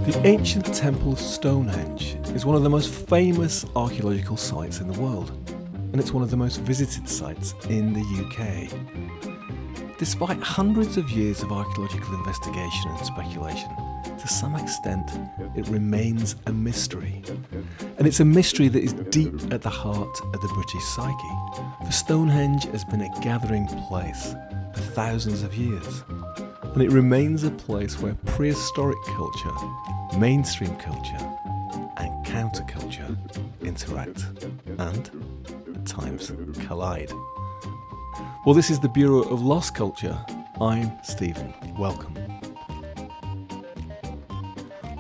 The ancient temple of Stonehenge is one of the most famous archaeological sites in the world, and it's one of the most visited sites in the UK. Despite hundreds of years of archaeological investigation and speculation, to some extent it remains a mystery. And it's a mystery that is deep at the heart of the British psyche. For Stonehenge has been a gathering place for thousands of years, and it remains a place where prehistoric culture, mainstream culture and counterculture interact and, at times, collide. Well, this is the Bureau of Lost Culture. I'm Stephen. Welcome.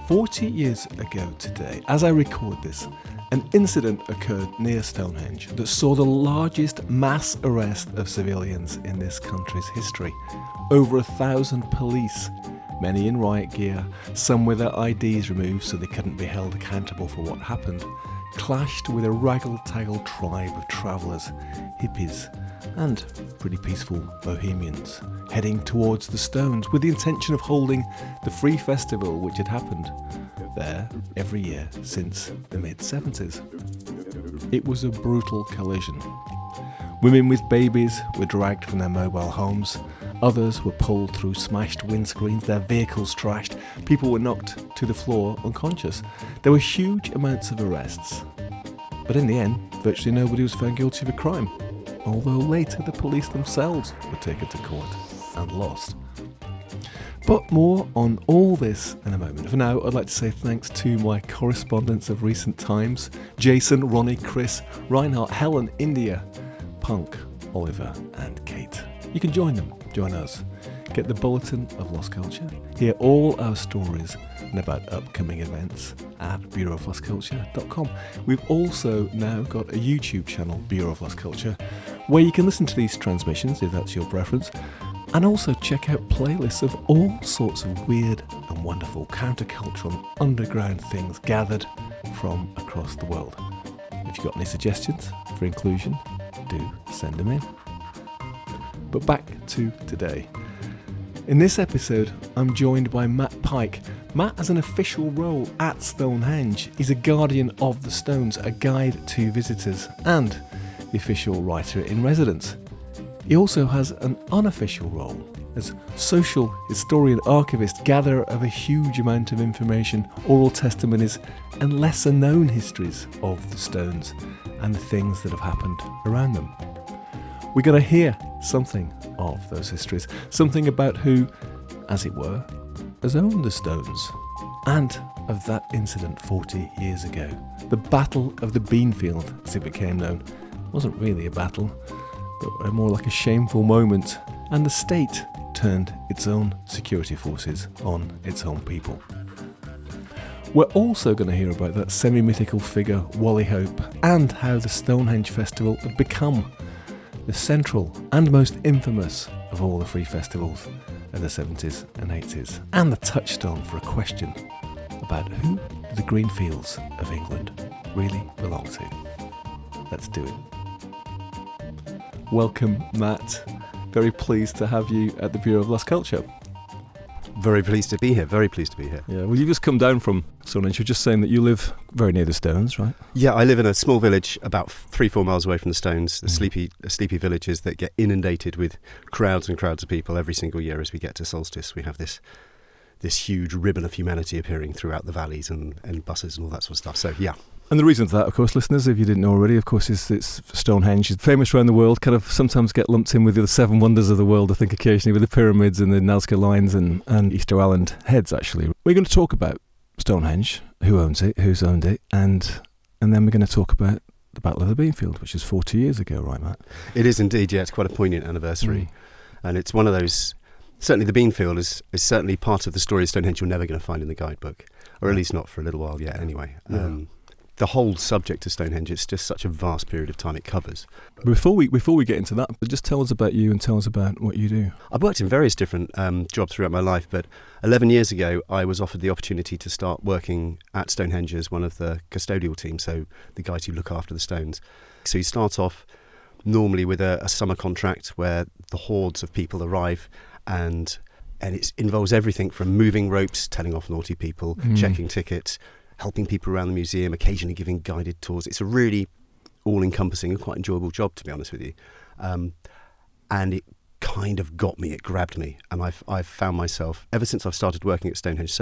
40 years ago today, as I record this, an incident occurred near Stonehenge that saw the largest mass arrest of civilians in this country's history. Over 1,000 police, many in riot gear, some with their IDs removed so they couldn't be held accountable for what happened, clashed with a raggle-taggle tribe of travellers, hippies, and pretty peaceful bohemians, heading towards the stones with the intention of holding the free festival which had happened there every year since the mid-70s. It was a brutal collision. Women with babies were dragged from their mobile homes, others were pulled through smashed windscreens, their vehicles trashed, people were knocked to the floor unconscious. There were huge amounts of arrests, but in the end, virtually nobody was found guilty of a crime, although later the police themselves were taken to court and lost. But more on all this in a moment. For now, I'd like to say thanks to my correspondents of recent times: Jason, Ronnie, Chris, Reinhardt, Helen, India, Punk, Oliver and Kate. You can join them, join us, get the Bulletin of Lost Culture, hear all our stories and about upcoming events at bureauoflostculture.com. We've also now got a YouTube channel, Bureau of Lost Culture, where you can listen to these transmissions if that's your preference, and also check out playlists of all sorts of weird and wonderful countercultural and underground things gathered from across the world. If you've got any suggestions for inclusion, do send them in. But back to today. In this episode, I'm joined by Matt Pike. Matt has an official role at Stonehenge. He's a guardian of the stones, a guide to visitors, and the official writer in residence. He also has an unofficial role as social historian, archivist, gatherer of a huge amount of information, oral testimonies, and lesser known histories of the stones and the things that have happened around them. We're going to hear something of those histories, something about who, as it were, has owned the stones, and of that incident 40 years ago. The Battle of the Beanfield, as it became known, wasn't really a battle, but more like a shameful moment, and the state turned its own security forces on its own people. We're also going to hear about that semi-mythical figure, Wally Hope, and how the Stonehenge Festival had become the central and most infamous of all the free festivals of the 70s and 80s, and the touchstone for a question about who the green fields of England really belong to. Let's do it. Welcome, Matt. Very pleased to have you at the Bureau of Lost Culture. Very pleased to be here, very pleased to be here. Yeah, well, you've just come down from Stonehenge. You're just saying that you live very near the stones, right? Yeah, I live in a small village about 3-4 miles away from the stones, the sleepy villages that get inundated with crowds and crowds of people every single year as we get to solstice. We have this huge ribbon of humanity appearing throughout the valleys and buses and all that sort of stuff. So, yeah. And the reason for that, of course, listeners, if you didn't know already, of course, is it's Stonehenge. It's famous around the world, kind of sometimes get lumped in with the seven wonders of the world, I think, occasionally, with the pyramids and the Nazca lines and Easter Island heads, actually. We're going to talk about Stonehenge, who owns it, who's owned it, and then we're going to talk about the Battle of the Beanfield, which is 40 years ago, right, Matt? It is indeed, yeah. It's quite a poignant anniversary. And it's one of those... Certainly the Beanfield is certainly part of the story of Stonehenge you're never going to find in the guidebook, or at least not for a little while yet, anyway. Yeah. The whole subject of Stonehenge, it's just such a vast period of time it covers. Before we get into that, just tell us about you and tell us about what you do. I've worked in various different jobs throughout my life, but 11 years ago I was offered the opportunity to start working at Stonehenge as one of the custodial team, so the guys who look after the stones. So you start off normally with a summer contract where the hordes of people arrive and And it involves everything from moving ropes, telling off naughty people, checking tickets, helping people around the museum, occasionally giving guided tours. It's a really all-encompassing and quite enjoyable job, to be honest with you. And it kind of got me, it grabbed me. And I've found myself, ever since I've started working at Stonehenge,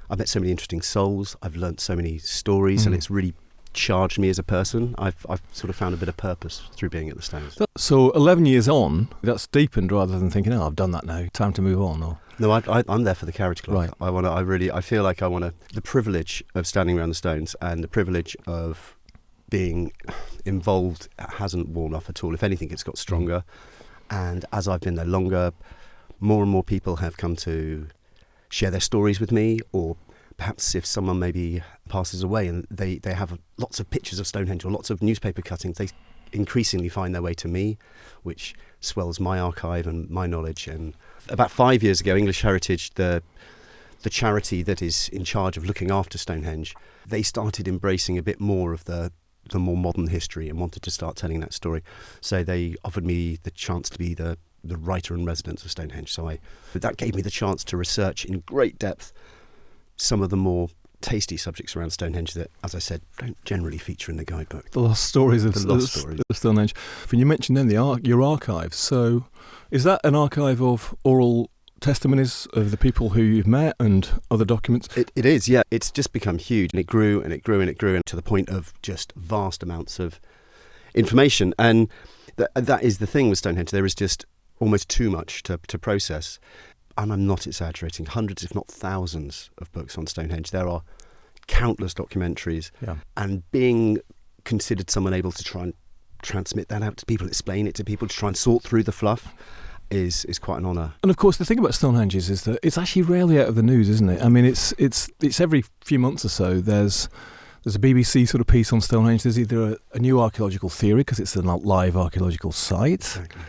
I've met so many interesting souls, I've learnt so many stories, and it's really charged me as a person. I've sort of found a bit of purpose through being at the Stones. So 11 years on, that's deepened rather than thinking, I've done that now, time to move on. Or No, I'm there for the Carriage Club. Right. I feel like the privilege of standing around the Stones and the privilege of being involved hasn't worn off at all. If anything, it's got stronger. And as I've been there longer, more and more people have come to share their stories with me, or perhaps if someone maybe passes away and they have lots of pictures of Stonehenge or lots of newspaper cuttings, they increasingly find their way to me, which swells my archive and my knowledge. And about 5 years ago, English Heritage, the charity that is in charge of looking after Stonehenge, they started embracing a bit more of the more modern history and wanted to start telling that story. So they offered me the chance to be the writer in residence of Stonehenge. But that gave me the chance to research in great depth some of the more tasty subjects around Stonehenge that, as I said, don't generally feature in the guidebook. the lost stories of Stonehenge. When you mentioned then your archive, so is that an archive of oral testimonies of the people who you've met and other documents? It is, yeah. It's just become huge, and it grew and it grew and it grew, and to the point of just vast amounts of information. And that is the thing with Stonehenge. There is just almost too much to process. And I'm not exaggerating, hundreds if not thousands of books on Stonehenge. There are countless documentaries, and being considered someone able to try and transmit that out to people, explain it to people, to try and sort through the fluff is quite an honour. And of course the thing about Stonehenge is that it's actually rarely out of the news, isn't it? I mean, it's every few months or so there's a BBC sort of piece on Stonehenge. There's either a new archaeological theory because it's a live archaeological site. Exactly.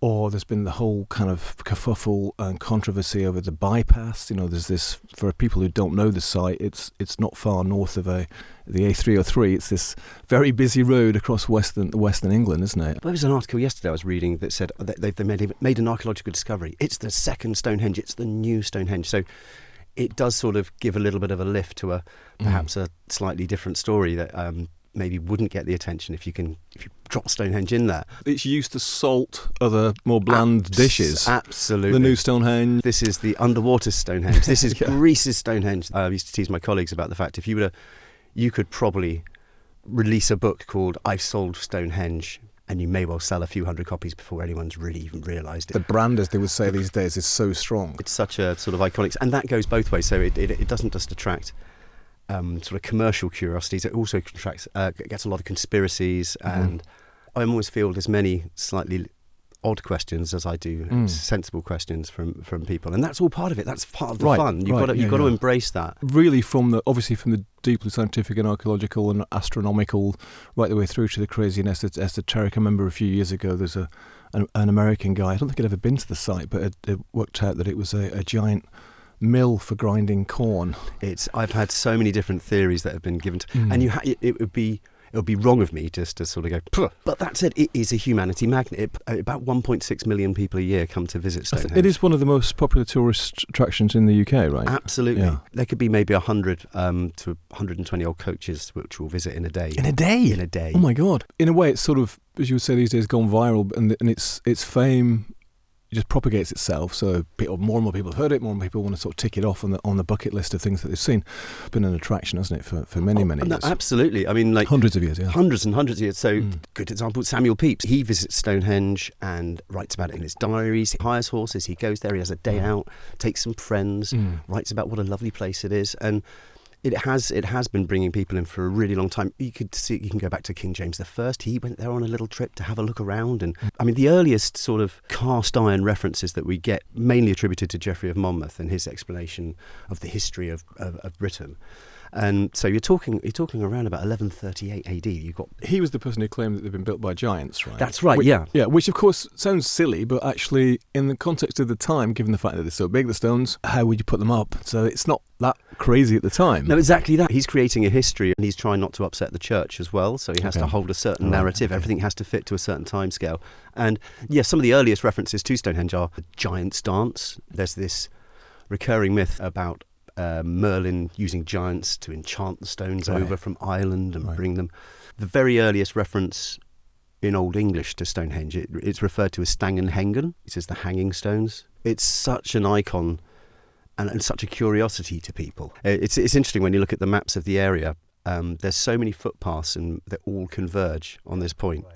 Or there's been the whole kind of kerfuffle and controversy over the bypass. There's this, for people who don't know the site, it's not far north of the A303. It's this very busy road across western England, isn't it? There was an article yesterday I was reading that said that they made an archaeological discovery. It's the second Stonehenge. It's the new Stonehenge. So it does sort of give a little bit of a lift to perhaps a slightly different story that maybe wouldn't get the attention if you drop Stonehenge in there. It's used to salt other more bland dishes. Absolutely. The new Stonehenge. This is the underwater Stonehenge. This is Greece's Stonehenge. I used to tease my colleagues about the fact if you could probably release a book called I've Sold Stonehenge, and you may well sell a few hundred copies before anyone's really even realised it. The brand, as they would say these days, is so strong. It's such a sort of iconic, and that goes both ways. So it doesn't just attract sort of commercial curiosities, it also gets a lot of conspiracies, and I always field as many slightly odd questions as I do sensible questions from people, and that's all part of it. That's part of the fun. You've got to embrace that. Really, from the deeply scientific and archaeological and astronomical, right the way through to the crazy and esoteric. I remember a few years ago, there's an American guy. I don't think I'd ever been to the site, but it worked out that it was a giant mill for grinding corn. I've had so many different theories that have been given to, and it would be wrong of me just to sort of go, Puh. But that said, it is a humanity magnet. About 1.6 million people a year come to visit Stonehenge. It is one of the most popular tourist attractions in the UK, right? Absolutely. Yeah. There could be maybe 100 to 120 old coaches which will visit in a day. In a day? In a day. Oh my God. In a way, it's sort of, as you would say these days, gone viral, and its fame, it just propagates itself. So more and more people have heard it. More and more people want to sort of tick it off on the bucket list of things that they've seen. It's been an attraction, hasn't it, for many years? Absolutely. I mean, like hundreds of years, yeah. Hundreds and hundreds of years. So, good example, Samuel Pepys. He visits Stonehenge and writes about it in his diaries. He hires horses. He goes there. He has a day out. Takes some friends. Writes about what a lovely place it is. And it has been bringing people in for a really long time. You can go back to King James I. He went there on a little trip to have a look around. And I mean, the earliest sort of cast iron references that we get, mainly attributed to Geoffrey of Monmouth and his explanation of the history of Britain. And so you're talking around about 1138 AD. He was the person who claimed that they've been built by giants, right? That's right. Yeah, which of course sounds silly, but actually in the context of the time, given the fact that they're so big, the stones, how would you put them up? So it's not that crazy at the time. No, exactly that. He's creating a history, and he's trying not to upset the church as well. So he has to hold a certain narrative. Everything has to fit to a certain time scale. And yeah, some of the earliest references to Stonehenge are the giant's dance. There's this recurring myth about Merlin using giants to enchant the stones over from Ireland and bring them. The very earliest reference in Old English to Stonehenge, it's referred to as Stangenhengen. It says the hanging stones. It's such an icon and such a curiosity to people. It's interesting when you look at the maps of the area. There's so many footpaths and they all converge on this point.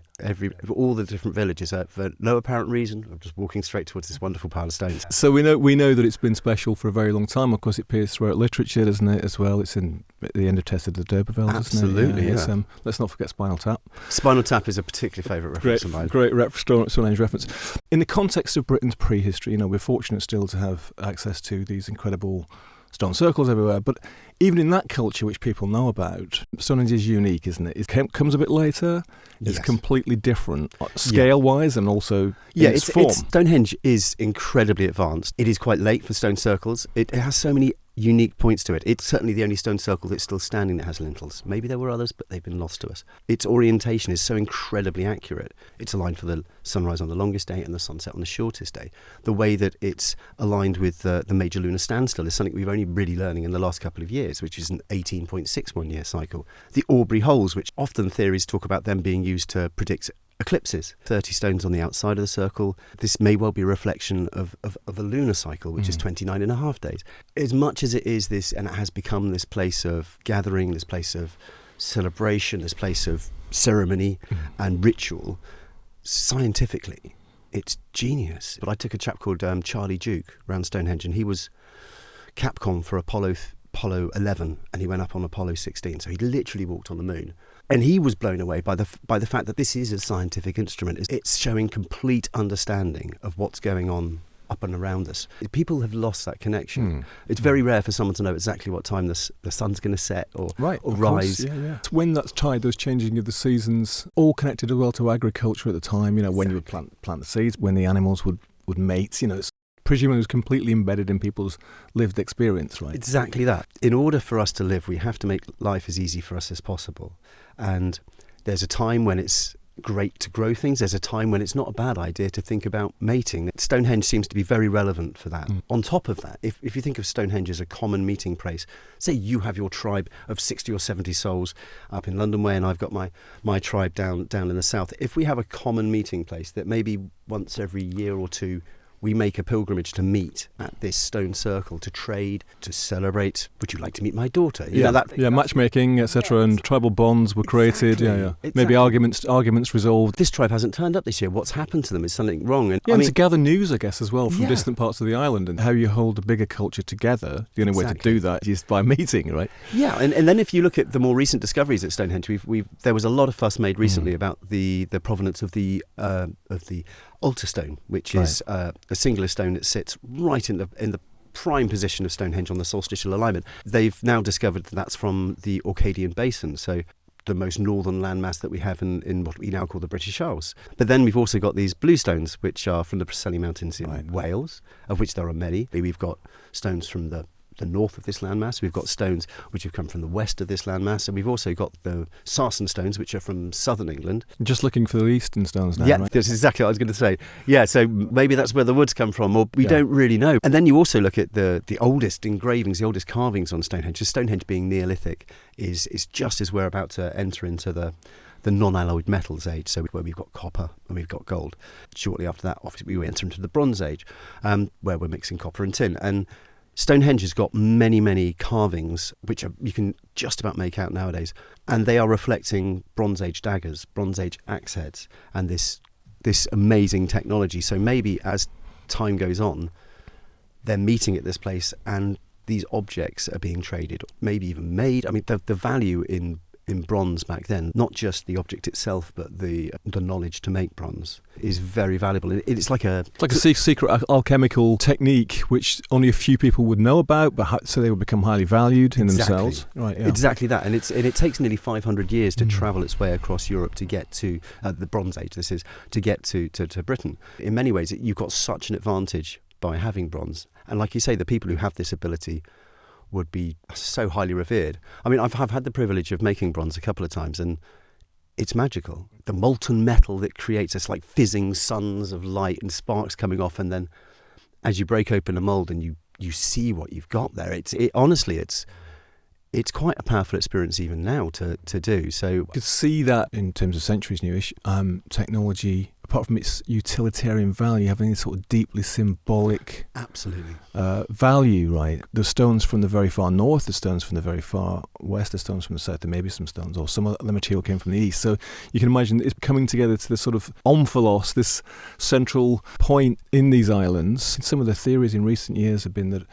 All the different villages, for no apparent reason, I'm just walking straight towards this wonderful pile of stones. So we know that it's been special for a very long time. Of course, it appears throughout literature, doesn't it, as well? It's in the end of Test of the D'Urbervilles, Absolutely, isn't it? yeah. Let's not forget Spinal Tap. Spinal Tap is a particular favourite reference of mine. Great Stonehenge reference. In the context of Britain's prehistory, we're fortunate still to have access to these incredible stone circles everywhere, but even in that culture which people know about, Stonehenge is unique, isn't it? It comes a bit later. It's completely different scale-wise and also in its form. Stonehenge is incredibly advanced. It is quite late for stone circles. It has so many unique points to it. It's certainly the only stone circle that's still standing that has lintels. Maybe there were others, but they've been lost to us. Its orientation is so incredibly accurate. It's aligned for the sunrise on the longest day and the sunset on the shortest day. The way that it's aligned with the major lunar standstill is something we've only really learning in the last couple of years, which is an 18.61 year cycle. The Aubrey holes, which often theories talk about them being used to predict eclipses, 30 stones on the outside of the circle. This may well be a reflection of a lunar cycle, which is 29 and a half days. As much as it is this, and it has become this place of gathering, this place of celebration, this place of ceremony and ritual, scientifically, it's genius. But I took a chap called Charlie Duke around Stonehenge, and he was Capcom for Apollo 11, and he went up on Apollo 16. So he literally walked on the moon. And he was blown away by the fact that this is a scientific instrument. It's showing complete understanding of what's going on up and around us. People have lost that connection. It's very rare for someone to know exactly what time the sun's going to set or rise. It's when that's tied, those changing of the seasons, all connected as well to agriculture at the time. When you would plant the seeds, when the animals would mate. It's presumably it was completely embedded in people's lived experience, right? Exactly that. In order for us to live, we have to make life as easy for us as possible. And there's a time when it's great to grow things. There's a time when it's not a bad idea to think about mating. Stonehenge seems to be very relevant for that. On top of that, if you think of Stonehenge as a common meeting place, say you have your tribe of 60 or 70 souls up in London Way, and I've got my tribe down in the south. If we have a common meeting place that maybe once every year or two we make a pilgrimage to meet at this stone circle, to trade, to celebrate. Would you like to meet my daughter? Matchmaking, etc., and tribal bonds were created. Exactly. Maybe arguments resolved. This tribe hasn't turned up this year. What's happened to them? Is something wrong? And to gather news, I guess, as well from distant parts of the island, and how you hold a bigger culture together. The only way to do that is by meeting, right? Yeah, and then if you look at the more recent discoveries at Stonehenge, there was a lot of fuss made recently about the provenance of the altar stone, which is a singular stone that sits right in the prime position of Stonehenge on the solstitial alignment. They've now discovered that that's from the Orcadian Basin, so the most northern landmass that we have in what we now call the British Isles. But then we've also got these blue stones, which are from the Preseli Mountains in Wales, of which there are many. We've got stones from the north of this landmass. We've got stones which have come from the west of this landmass, and we've also got the sarsen stones, which are from southern England. Just looking for the eastern stones now, yeah, right? That's exactly what I was going to say. Yeah, so maybe that's where the woods come from, or we don't really know. And then you also look at the oldest engravings, the oldest carvings on Stonehenge. Stonehenge being Neolithic is just as we're about to enter into the non-alloyed metals age, so where we've got copper and we've got gold. Shortly after that, obviously, we enter into the Bronze Age, where we're mixing copper and tin. And Stonehenge has got many, many carvings, which you can just about make out nowadays, and they are reflecting Bronze Age daggers, Bronze Age axe heads, and this amazing technology. So maybe as time goes on, they're meeting at this place, and these objects are being traded, maybe even made. I mean, the value in in bronze back then, not just the object itself, but the knowledge to make bronze is very valuable. It's like a secret alchemical technique which only a few people would know about, but so they would become highly valued in themselves. Right, yeah. Exactly that, and it takes nearly 500 years to travel its way across Europe to get to the Bronze Age. This is to get to Britain. In many ways, you've got such an advantage by having bronze, and like you say, the people who have this ability would be so highly revered. I mean, I've had the privilege of making bronze a couple of times, and it's magical. The molten metal that creates this like fizzing suns of light and sparks coming off, and then as you break open a mould and you see what you've got there, honestly, it's quite a powerful experience even now to do. So you could see that in terms of centuries newish technology, apart from its utilitarian value, having this sort of deeply symbolic absolutely value, right? The stones from the very far north, the stones from the very far west, the stones from the south, and maybe some stones, or some of the material came from the east. So you can imagine it's coming together to this sort of omphalos, this central point in these islands. Some of the theories in recent years have been that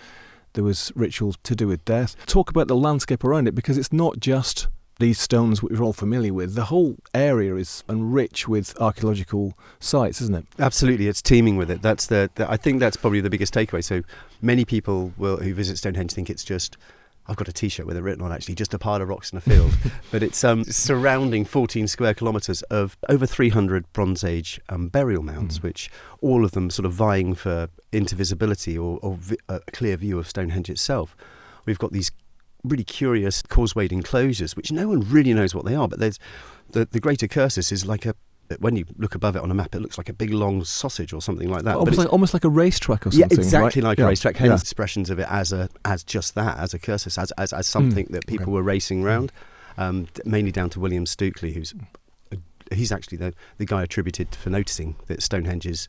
there was rituals to do with death. Talk about the landscape around it, because it's not just these stones which we're all familiar with. The whole area is enriched with archaeological sites, isn't it? Absolutely, it's teeming with it. That's I think that's probably the biggest takeaway. So many people who visit Stonehenge think it's just, I've got a T-shirt with it written on, actually, just a pile of rocks in a field. But it's surrounding 14 square kilometres of over 300 Bronze Age burial mounds, which all of them sort of vying for intervisibility or a clear view of Stonehenge itself. We've got these really curious causewayed enclosures, which no one really knows what they are, but there's the Greater Cursus is like when you look above it on a map, it looks like a big long sausage or something like that. Almost like a racetrack or something. Yeah, exactly, right? like a racetrack. Hence expressions of it as just that, as a cursus, as something that people were racing around, mainly down to William Stukeley, he's actually the guy attributed for noticing that Stonehenge is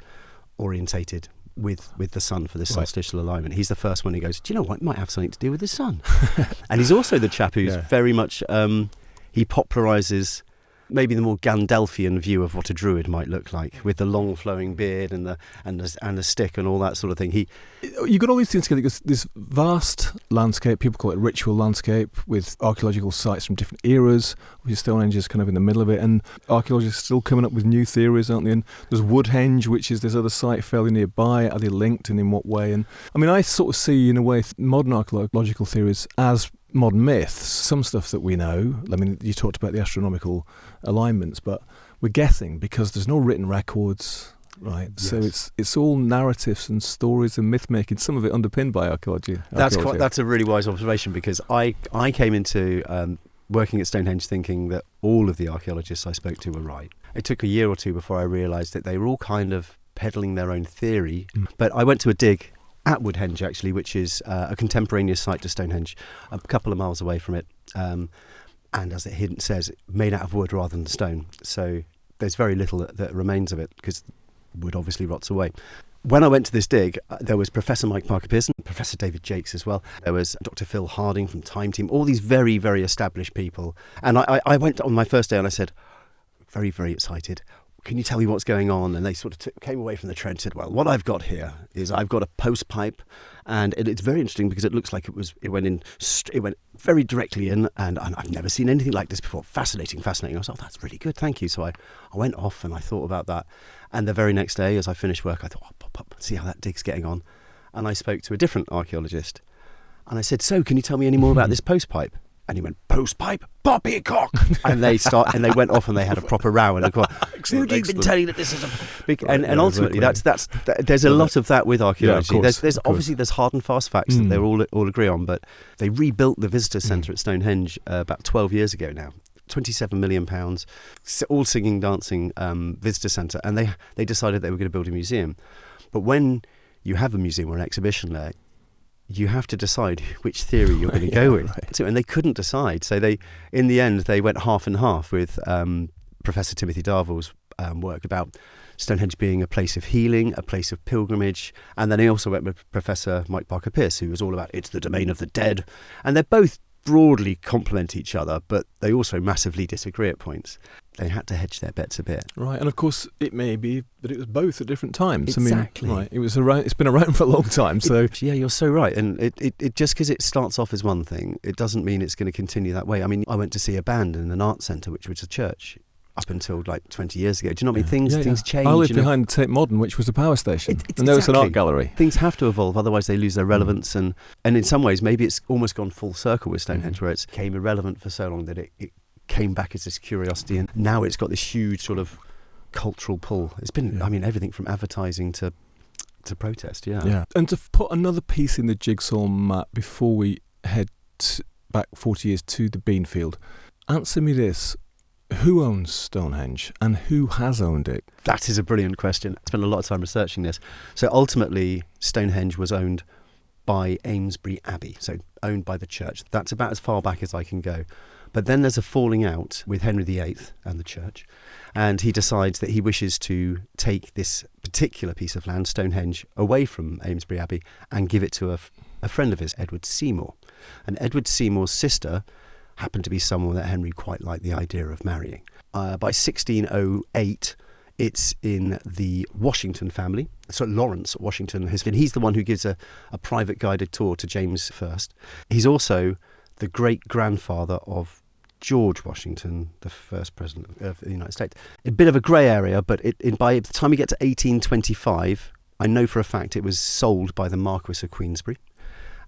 orientated with the sun for this solstitial alignment. He's the first one who goes, do you know what, it might have something to do with the sun. And he's also the chap who's very much, he popularises maybe the more Gandalfian view of what a druid might look like, with the long flowing beard and the stick and all that sort of thing. You got all these things together. This vast landscape, people call it ritual landscape, with archaeological sites from different eras, which Stonehenge is kind of in the middle of it, and archaeologists are still coming up with new theories, aren't they? And there's Woodhenge, which is this other site fairly nearby. Are they linked, and in what way? And I mean, I sort of see, in a way, modern archaeological theories as modern myths. Some stuff that we know, I mean, you talked about the astronomical alignments, but we're guessing because there's no written records, right? Yes. So it's all narratives and stories and myth making, some of it underpinned by archaeology. That's a really wise observation, because I came into working at Stonehenge thinking that all of the archaeologists I spoke to were right. It took a year or two before I realised that they were all kind of peddling their own theory. But I went to a dig at Woodhenge, actually, which is a contemporaneous site to Stonehenge, a couple of miles away from it, and as the hint says, made out of wood rather than stone. So there's very little that remains of it, because wood obviously rots away. When I went to this dig, there was Professor Mike Parker Pearson, Professor David Jakes as well. There was Dr. Phil Harding from Time Team, all these very, very established people. And I went on my first day and I said, very, very excited, can you tell me what's going on? And they sort of came away from the trench and said, well, what I've got here is I've got a post pipe, and it's very interesting because it looks like it went very directly in, and I've never seen anything like this before. Fascinating. I was like, oh, that's really good, thank you. So I went off and I thought about that. And the very next day, as I finished work, I thought, I'll pop up and see how that dig's getting on. And I spoke to a different archaeologist, and I said, so can you tell me any more about this post pipe? And he went, post pipe, poppycock. And they went off and they had a proper row. And I go, who'd you been telling that this is a big? And ultimately, there's a lot of that with archaeology. Yeah, there's obviously hard and fast facts that they all agree on. But they rebuilt the visitor centre at Stonehenge about 12 years ago now. £27 million, all singing, dancing visitor centre, and they decided they were going to build a museum. But when you have a museum or an exhibition there, you have to decide which theory you're going to go with. Right. So, and they couldn't decide. So in the end, they went half and half with Professor Timothy Darvall's work about Stonehenge being a place of healing, a place of pilgrimage. And then he also went with Professor Mike Parker Pearce, who was all about it's the domain of the dead. And they both broadly complement each other, but they also massively disagree at points. they had to hedge their bets a bit. Right, and of course it may be that it was both at different times. Exactly. I mean, right, it's been around for a long time, so... Yeah, you're so right. And it just because it starts off as one thing, it doesn't mean it's going to continue that way. I mean, I went to see a band in an art centre, which was a church, up until like 20 years ago. Do you know what I mean? Things change. I lived behind Tate Modern, which was a power station, and there was an art gallery. Things have to evolve, otherwise they lose their relevance. And in some ways, maybe it's almost gone full circle with Stonehenge, where it became irrelevant for so long that it came back as this curiosity, and now it's got this huge sort of cultural pull. It's been, I mean, everything from advertising to protest, Yeah. And to put another piece in the jigsaw, Matt, before we head back 40 years to the Beanfield, answer me this. Who owns Stonehenge and who has owned it? That is a brilliant question. I spent a lot of time researching this. So ultimately, Stonehenge was owned by Amesbury Abbey, so owned by the church. That's about as far back as I can go. But then there's a falling out with Henry VIII and the church, and he decides that he wishes to take this particular piece of land, Stonehenge, away from Amesbury Abbey and give it to a friend of his, Edward Seymour. And Edward Seymour's sister happened to be someone that Henry quite liked the idea of marrying. By 1608, it's in the Washington family. So Lawrence Washington, he's the one who gives a private guided tour to James I. He's also the great-grandfather of George Washington, the first president of the United States. A bit of a grey area, but by the time we get to 1825, I know for a fact it was sold by the Marquis of Queensberry.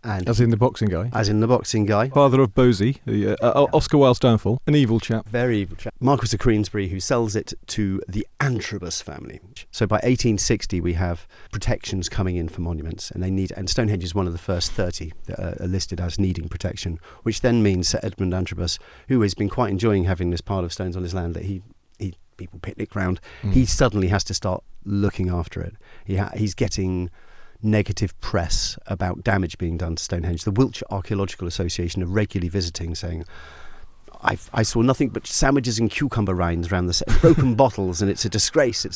And as in the boxing guy? As in the boxing guy. Father of Bosie, the Oscar Wilde's downfall. An evil chap. Very evil chap. Marquis of Queensberry, who sells it to the Antrobus family. So by 1860, we have protections coming in for monuments, and Stonehenge is one of the first 30 that are listed as needing protection, which then means Sir Edmund Antrobus, who has been quite enjoying having this pile of stones on his land that people picnic round, he suddenly has to start looking after it. He's getting negative press about damage being done to Stonehenge. The Wiltshire Archaeological Association are regularly visiting, saying, I saw nothing but sandwiches and cucumber rinds around the set, broken bottles, and it's a disgrace.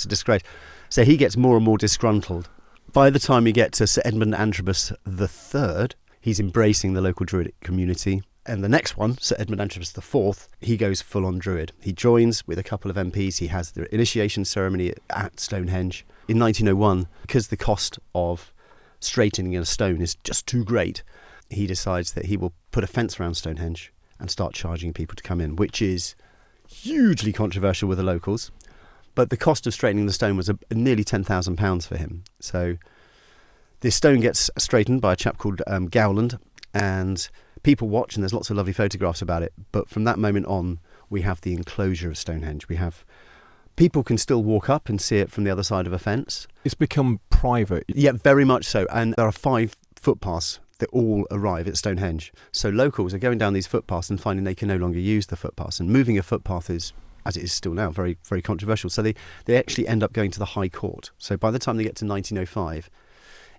So he gets more and more disgruntled. By the time you get to Sir Edmund Antrobus III, he's embracing the local Druidic community. And the next one, Sir Edmund Antrobus IV, he goes full-on Druid. He joins with a couple of MPs. He has the initiation ceremony at Stonehenge. In 1901, because the cost of straightening a stone is just too great, he decides that he will put a fence around Stonehenge and start charging people to come in, which is hugely controversial with the locals. But the cost of straightening the stone was nearly £10,000 for him. So this stone gets straightened by a chap called Gowland, and people watch, and there's lots of lovely photographs about it. But from that moment on, we have the enclosure of Stonehenge. People can still walk up and see it from the other side of a fence. It's become private. Yeah, very much so. And there are 5 footpaths that all arrive at Stonehenge. So locals are going down these footpaths and finding they can no longer use the footpaths. And moving a footpath is, as it is still now, very, very controversial. So they actually end up going to the High Court. So by the time they get to 1905,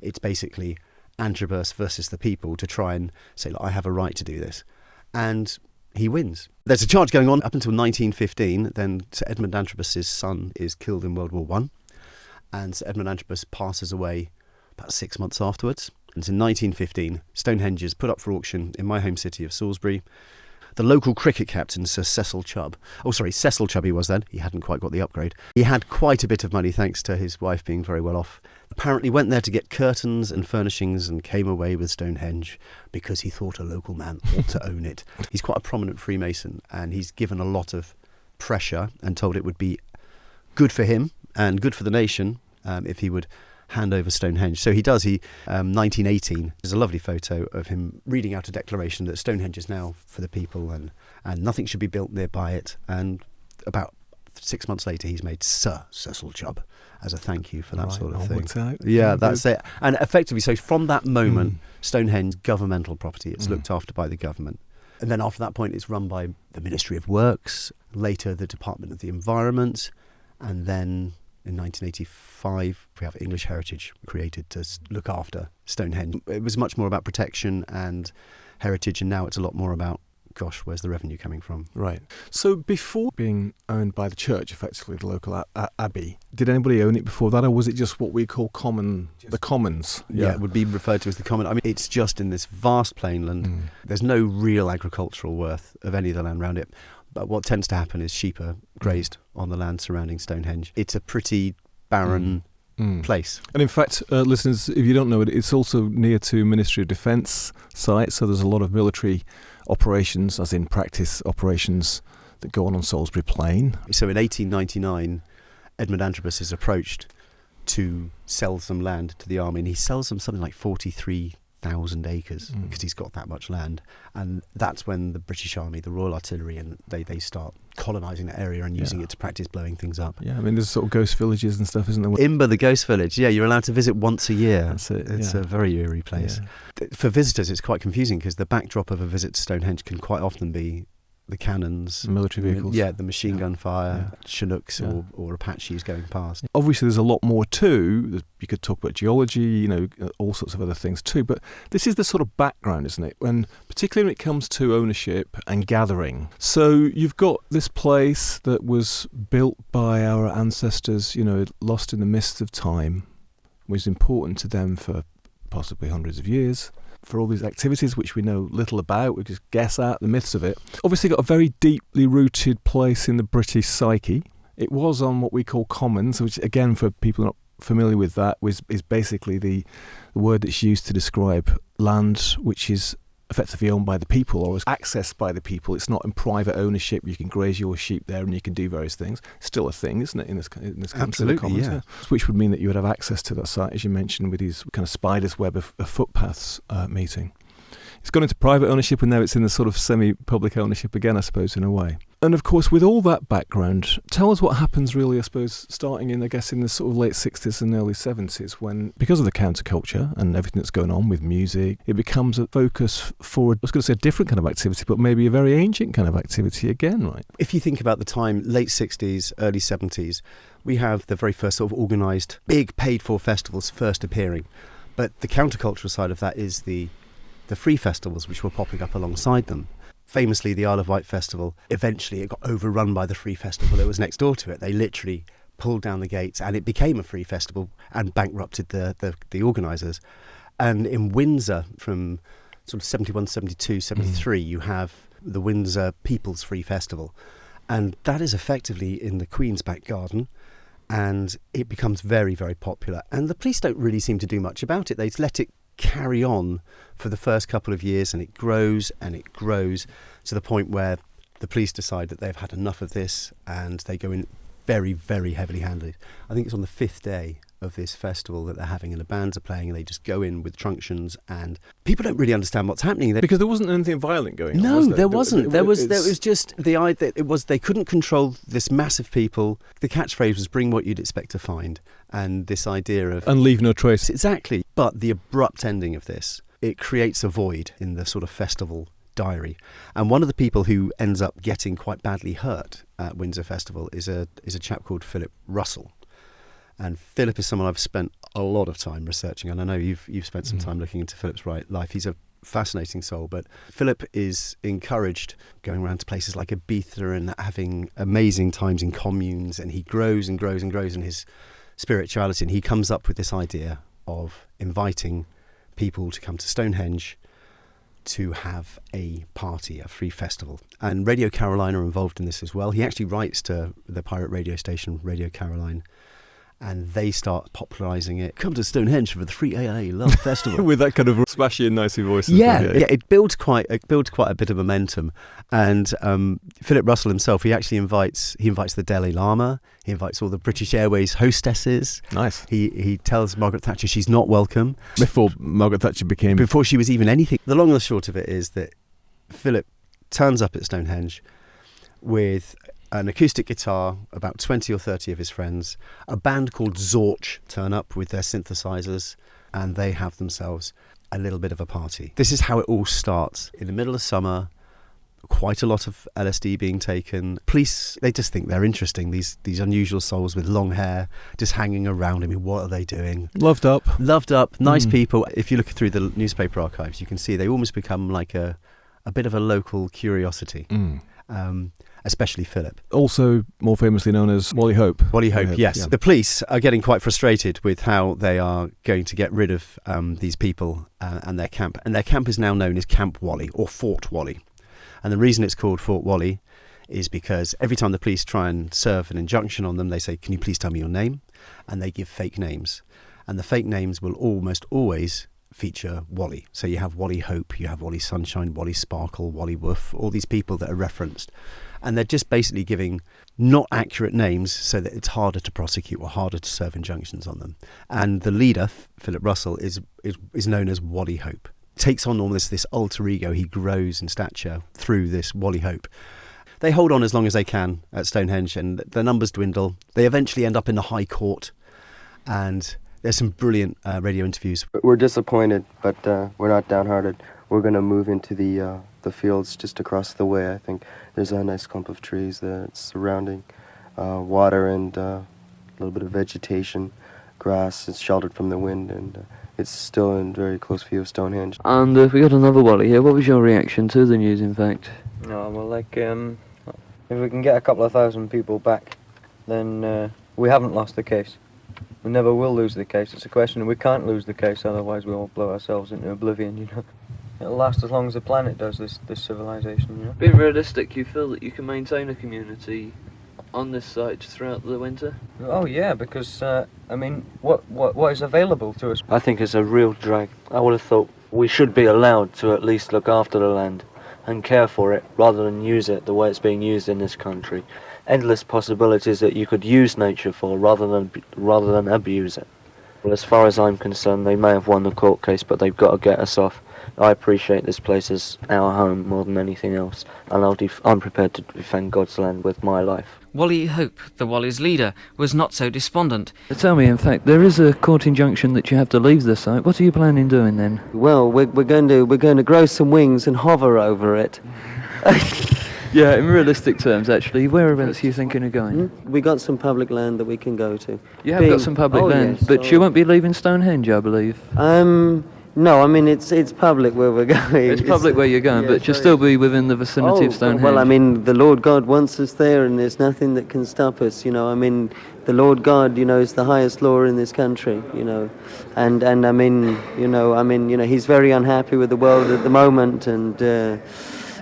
it's basically Antrobus versus the people to try and say, look, I have a right to do this. And he wins. There's a charge going on up until 1915. Then Sir Edmund Antrobus's son is killed in World War I, and Sir Edmund Antrobus passes away about 6 months afterwards. And in 1915, Stonehenge is put up for auction in my home city of Salisbury. The local cricket captain, Sir Cecil Chubb, Cecil Chubb he was then, he hadn't quite got the upgrade. He had quite a bit of money thanks to his wife being very well off. Apparently went there to get curtains and furnishings and came away with Stonehenge because he thought a local man ought to own it. He's quite a prominent Freemason, and he's given a lot of pressure and told it would be good for him and good for the nation if he would hand over Stonehenge. So he does. 1918, there's a lovely photo of him reading out a declaration that Stonehenge is now for the people and nothing should be built nearby it. And about 6 months later, he's made Sir Cecil Chubb as a thank you for that sort of thing. Yeah, that's it. And effectively, so from that moment, Stonehenge, governmental property. It's looked after by the government. And then after that point, it's run by the Ministry of Works, later the Department of the Environment, and then in 1985, we have English Heritage created to look after Stonehenge. It was much more about protection and heritage, and now it's a lot more about, gosh, where's the revenue coming from? Right. So before being owned by the church, effectively the local abbey, did anybody own it before that, or was it just what we call the commons? Yeah, it would be referred to as the common. I mean, it's just in this vast plainland. There's no real agricultural worth of any of the land around it. But what tends to happen is sheep are grazed on the land surrounding Stonehenge. It's a pretty barren place. And in fact, listeners, if you don't know it, it's also near to Ministry of Defence site, so there's a lot of military operations, as in practice operations, that go on Salisbury Plain. So in 1899, Edmund Antrobus is approached to sell some land to the army, and he sells them something like 43,000 acres because he's got that much land. And that's when the British Army, the Royal Artillery, and they start colonising that area and using it to practice blowing things up. Yeah, I mean, there's sort of ghost villages and stuff, isn't there? Imber, the ghost village. Yeah, you're allowed to visit once a year. That's it. It's a very eerie place. Yeah. For visitors, it's quite confusing because the backdrop of a visit to Stonehenge can quite often be the cannons, the military vehicles, the machine gun fire, Chinooks or Apaches going past. Obviously, there's a lot more too. You could talk about geology, all sorts of other things too. But this is the sort of background, isn't it? Particularly when it comes to ownership and gathering. So you've got this place that was built by our ancestors, lost in the mists of time, was important to them for possibly hundreds of years. For all these activities which we know little about, we just guess at the myths of it. Obviously got a very deeply rooted place in the British psyche. It was on what we call commons, which again, for people not familiar with that, is basically the word that's used to describe land which is effectively owned by the people or is accessed by the people. It's not in private ownership. You can graze your sheep there and you can do various things. Still a thing, isn't it, in this country? Absolutely, yeah. Which would mean that you would have access to that site, as you mentioned, with these kind of spider's web of footpaths meeting. It's gone into private ownership and now it's in the sort of semi-public ownership again, I suppose, in a way. And of course, with all that background, tell us what happens really, I suppose, starting in the sort of late 60s and early 70s, when, because of the counterculture and everything that's going on with music, it becomes a focus for, I was going to say a different kind of activity, but maybe a very ancient kind of activity again, right? If you think about the time, late 60s, early 70s, we have the very first sort of organised, big paid-for festivals first appearing. But the countercultural side of that is the free festivals which were popping up alongside them. Famously, the Isle of Wight Festival, eventually it got overrun by the free festival that was next door to it. They literally pulled down the gates and it became a free festival and bankrupted the organisers. And in Windsor, from sort of 71, 72, 73, you have the Windsor People's Free Festival. And that is effectively in the Queen's back garden. And it becomes very, very popular. And the police don't really seem to do much about it. They let it carry on for the first couple of years, and it grows to the point where the police decide that they've had enough of this and they go in very, very heavily handed. I think it's on the 5th day of this festival that they're having and the bands are playing and they just go in with truncheons and people don't really understand what's happening. Because there wasn't anything violent going on, No, was there? there wasn't. There was just the idea that they couldn't control this mass of people. The catchphrase was bring what you'd expect to find, and this idea of... And leave no trace. Exactly. But the abrupt ending of this, it creates a void in the sort of festival diary. And one of the people who ends up getting quite badly hurt at Windsor Festival is a chap called Philip Russell. And Philip is someone I've spent a lot of time researching, and I know you've spent some time looking into Philip's life. He's a fascinating soul, but Philip is encouraged going around to places like Ibiza and having amazing times in communes, and he grows and grows and grows in his spirituality, and he comes up with this idea of inviting people to come to Stonehenge to have a party, a free festival. And Radio Carolina are involved in this as well. He actually writes to the pirate radio station, Radio Caroline, and they start popularising it. Come to Stonehenge for the Free AA Love Festival. With that kind of splashy and nicey voice. Yeah, it builds quite a bit of momentum. And Philip Russell himself, he actually invites the Dalai Lama, he invites all the British Airways hostesses. Nice. He tells Margaret Thatcher she's not welcome. Before Margaret Thatcher became... Before she was even anything. The long and the short of it is that Philip turns up at Stonehenge with an acoustic guitar, about 20 or 30 of his friends. A band called Zorch turn up with their synthesizers, and they have themselves a little bit of a party. This is how it all starts. In the middle of summer, quite a lot of LSD being taken. Police, they just think they're interesting, these unusual souls with long hair just hanging around. I mean, what are they doing? Loved up, nice people. If you look through the newspaper archives, you can see they almost become like a bit of a local curiosity. Especially Philip. Also more famously known as Wally Hope. Wally Hope, yes. Yeah. The police are getting quite frustrated with how they are going to get rid of these people and their camp. And their camp is now known as Camp Wally or Fort Wally. And the reason it's called Fort Wally is because every time the police try and serve an injunction on them, they say, can you please tell me your name? And they give fake names. And the fake names will almost always feature Wally. So you have Wally Hope, you have Wally Sunshine, Wally Sparkle, Wally Woof, all these people that are referenced. And they're just basically giving not accurate names so that it's harder to prosecute or harder to serve injunctions on them. And the leader, Philip Russell, is known as Wally Hope. Takes on almost this alter ego. He grows in stature through this Wally Hope. They hold on as long as they can at Stonehenge, and the numbers dwindle. They eventually end up in the High Court, and there's some brilliant radio interviews. We're disappointed, but we're not downhearted. We're going to move into the fields just across the way. I think there's a nice clump of trees there. It's surrounding water and a little bit of vegetation. Grass is sheltered from the wind, and it's still in very close view of Stonehenge. And if we got another Wally here, what was your reaction to the news, in fact? No, well, like, if we can get a couple of thousand people back, then we haven't lost the case. We never will lose the case. It's a question, we can't lose the case, otherwise we all blow ourselves into oblivion, you know. It'll last as long as the planet does, this civilization, you know. Being realistic, you feel that you can maintain a community on this site throughout the winter? Oh yeah, because, I mean, what is available to us? I think it's a real drag. I would have thought we should be allowed to at least look after the land and care for it, rather than use it the way it's being used in this country. Endless possibilities that you could use nature for, rather than abuse it. Well, as far as I'm concerned, they may have won the court case, but they've got to get us off. I appreciate this place as our home more than anything else, and I'm prepared to defend God's land with my life. Wally Hope, the Wally's leader, was not so despondent. Tell me, in fact, there is a court injunction that you have to leave the site. What are you planning doing then? Well, we're going to grow some wings and hover over it. Yeah, in realistic terms, actually, whereabouts are you thinking of going? We got some public land that we can go to. You have got some public land, yes, but you won't be leaving Stonehenge, I believe. No, I mean it's public where we're going. It's public where you're going, but you'll still be within the vicinity of Stonehenge. Well, I mean, the Lord God wants us there, and there's nothing that can stop us. You know, I mean, the Lord God, you know, is the highest law in this country. You know, and I mean, He's very unhappy with the world at the moment, and.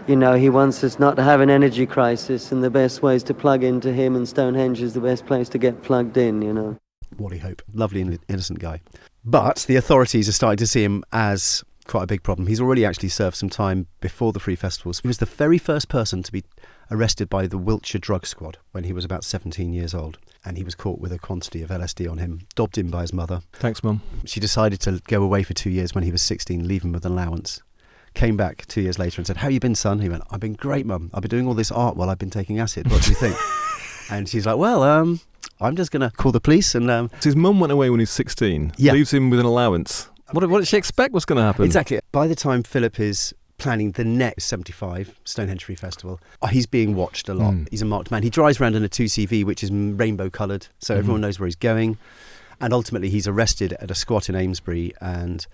He wants us not to have an energy crisis, and the best way is to plug into him, and Stonehenge is the best place to get plugged in, you know. Wally Hope, lovely and innocent guy. But the authorities are starting to see him as quite a big problem. He's already actually served some time before the Free Festivals. He was the very first person to be arrested by the Wiltshire Drug Squad when he was about 17 years old. And he was caught with a quantity of LSD on him, dobbed in by his mother. Thanks, Mum. She decided to go away for 2 years when he was 16, leave him with an allowance. Came back 2 years later and said, "How you been, son?" He went, "I've been great, Mum. I've been doing all this art while I've been taking acid. What do you think?" And she's like, "Well, I'm just going to call the police." And so his mum went away when he was 16, leaves him with an allowance. What did she expect was going to happen? Exactly. By the time Philip is planning the next 75 Stonehenge Free Festival, he's being watched a lot. He's a marked man. He drives around in a 2CV, which is rainbow coloured, so everyone knows where he's going. And ultimately, he's arrested at a squat in Amesbury, and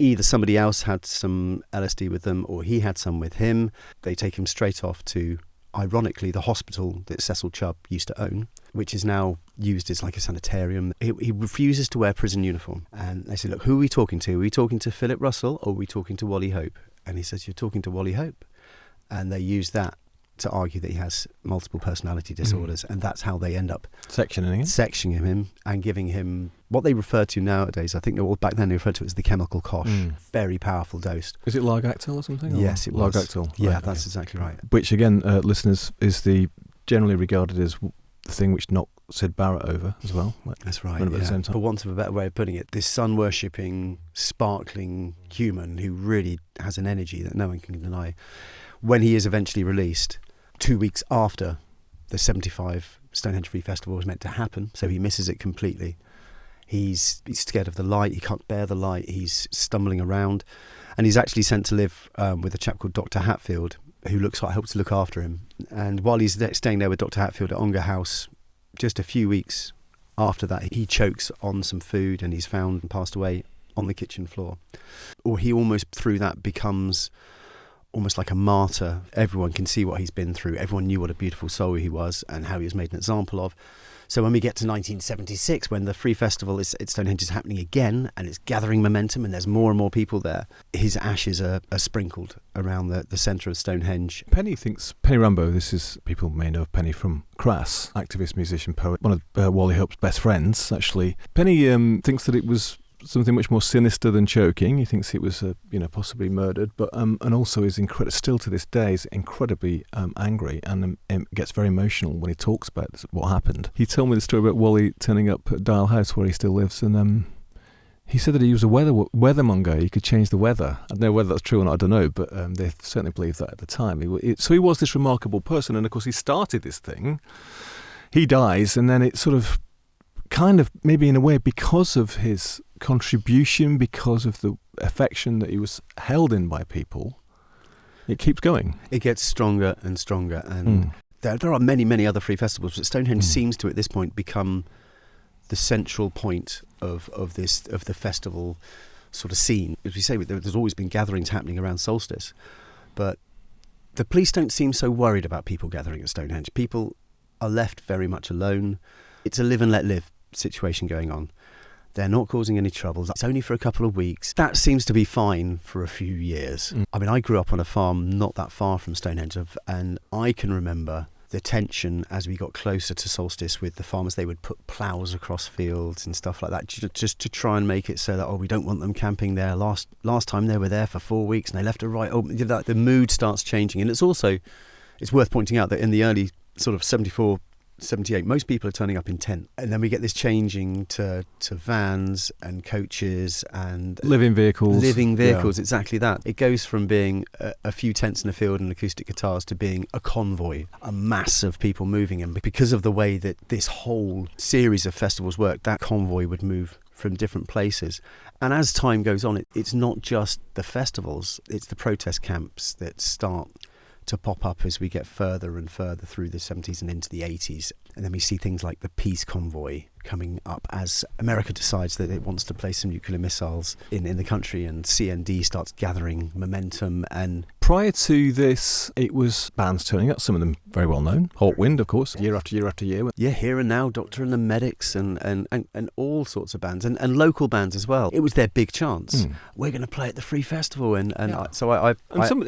either somebody else had some LSD with them or he had some with him. They take him straight off to, ironically, the hospital that Cecil Chubb used to own, which is now used as like a sanitarium. He refuses to wear prison uniform. And they say, "Look, who are we talking to? Are we talking to Philip Russell or are we talking to Wally Hope?" And he says, "You're talking to Wally Hope." And they use that to argue that he has multiple personality disorders, and that's how they end up sectioning him and giving him what they refer to nowadays. I think back then they referred to it as the chemical kosh. Very powerful dose. Is it Largactil or something? Yes, it was. Largactil. Yeah, right, that's exactly right. Which again, listeners, is the generally regarded as the thing which knocked Sid Barrett over as well. That's right. At the same time. For want of a better way of putting it, this sun-worshipping, sparkling human who really has an energy that no one can deny. When he is eventually released, 2 weeks after the 75 Stonehenge Free Festival was meant to happen, so he misses it completely. He's scared of the light, he can't bear the light, he's stumbling around, and he's actually sent to live with a chap called Dr. Hatfield, who helps look after him. And while he's staying there with Dr. Hatfield at Ongar House, just a few weeks after that, he chokes on some food and he's found and passed away on the kitchen floor. Or he almost, through that, becomes almost like a martyr. Everyone can see what he's been through. Everyone knew what a beautiful soul he was and how he was made an example of. So when we get to 1976, when the Free Festival at Stonehenge is happening again and it's gathering momentum and there's more and more people there, his ashes are sprinkled around the centre of Stonehenge. Penny Rambo, this is, people may know of Penny from Crass, activist, musician, poet, one of Wally Hope's best friends, actually. Penny thinks that it was something much more sinister than choking. He thinks it was, possibly murdered, but and also is still to this day is incredibly angry and gets very emotional when he talks about what happened. He told me the story about Wally turning up at Dial House where he still lives, and he said that he was a weathermonger. He could change the weather. I don't know whether that's true or not. I don't know, but they certainly believed that at the time. So he was this remarkable person, and of course he started this thing. He dies, and then it sort of, kind of, maybe in a way, because of his contribution, because of the affection that he was held in by people, it keeps going. It gets stronger and stronger, and there are many, many other free festivals, but Stonehenge seems to, at this point, become the central point of the festival sort of scene. As we say, there's always been gatherings happening around solstice, but the police don't seem so worried about people gathering at Stonehenge. People are left very much alone. It's a live and let live situation going on. They're not causing any trouble. It's only for a couple of weeks. That seems to be fine for a few years. I mean, I grew up on a farm not that far from Stonehenge, and I can remember the tension as we got closer to solstice with the farmers. They would put ploughs across fields and stuff like that, just to try and make it so that, we don't want them camping there. Last time they were there for 4 weeks and they left it right open. The mood starts changing. And it's worth pointing out that in the early sort of 74, 78, most people are turning up in tent, and then we get this changing to vans and coaches and living vehicles. Exactly that. It goes from being a few tents in a field and acoustic guitars to being a convoy, a mass of people moving. And because of the way that this whole series of festivals work, that convoy would move from different places. And as time goes on, it's not just the festivals, it's the protest camps that start to pop up as we get further and further through the 70s and into the 80s. And then we see things like the peace convoy coming up as America decides that it wants to place some nuclear missiles in the country, and CND starts gathering momentum. And prior to this, it was bands turning up, some of them very well known. Hawkwind, of course, year after year after year. Yeah, Here and Now, Doctor and the Medics, and all sorts of bands, and local bands as well. It was their big chance. We're going to play at the Free Festival,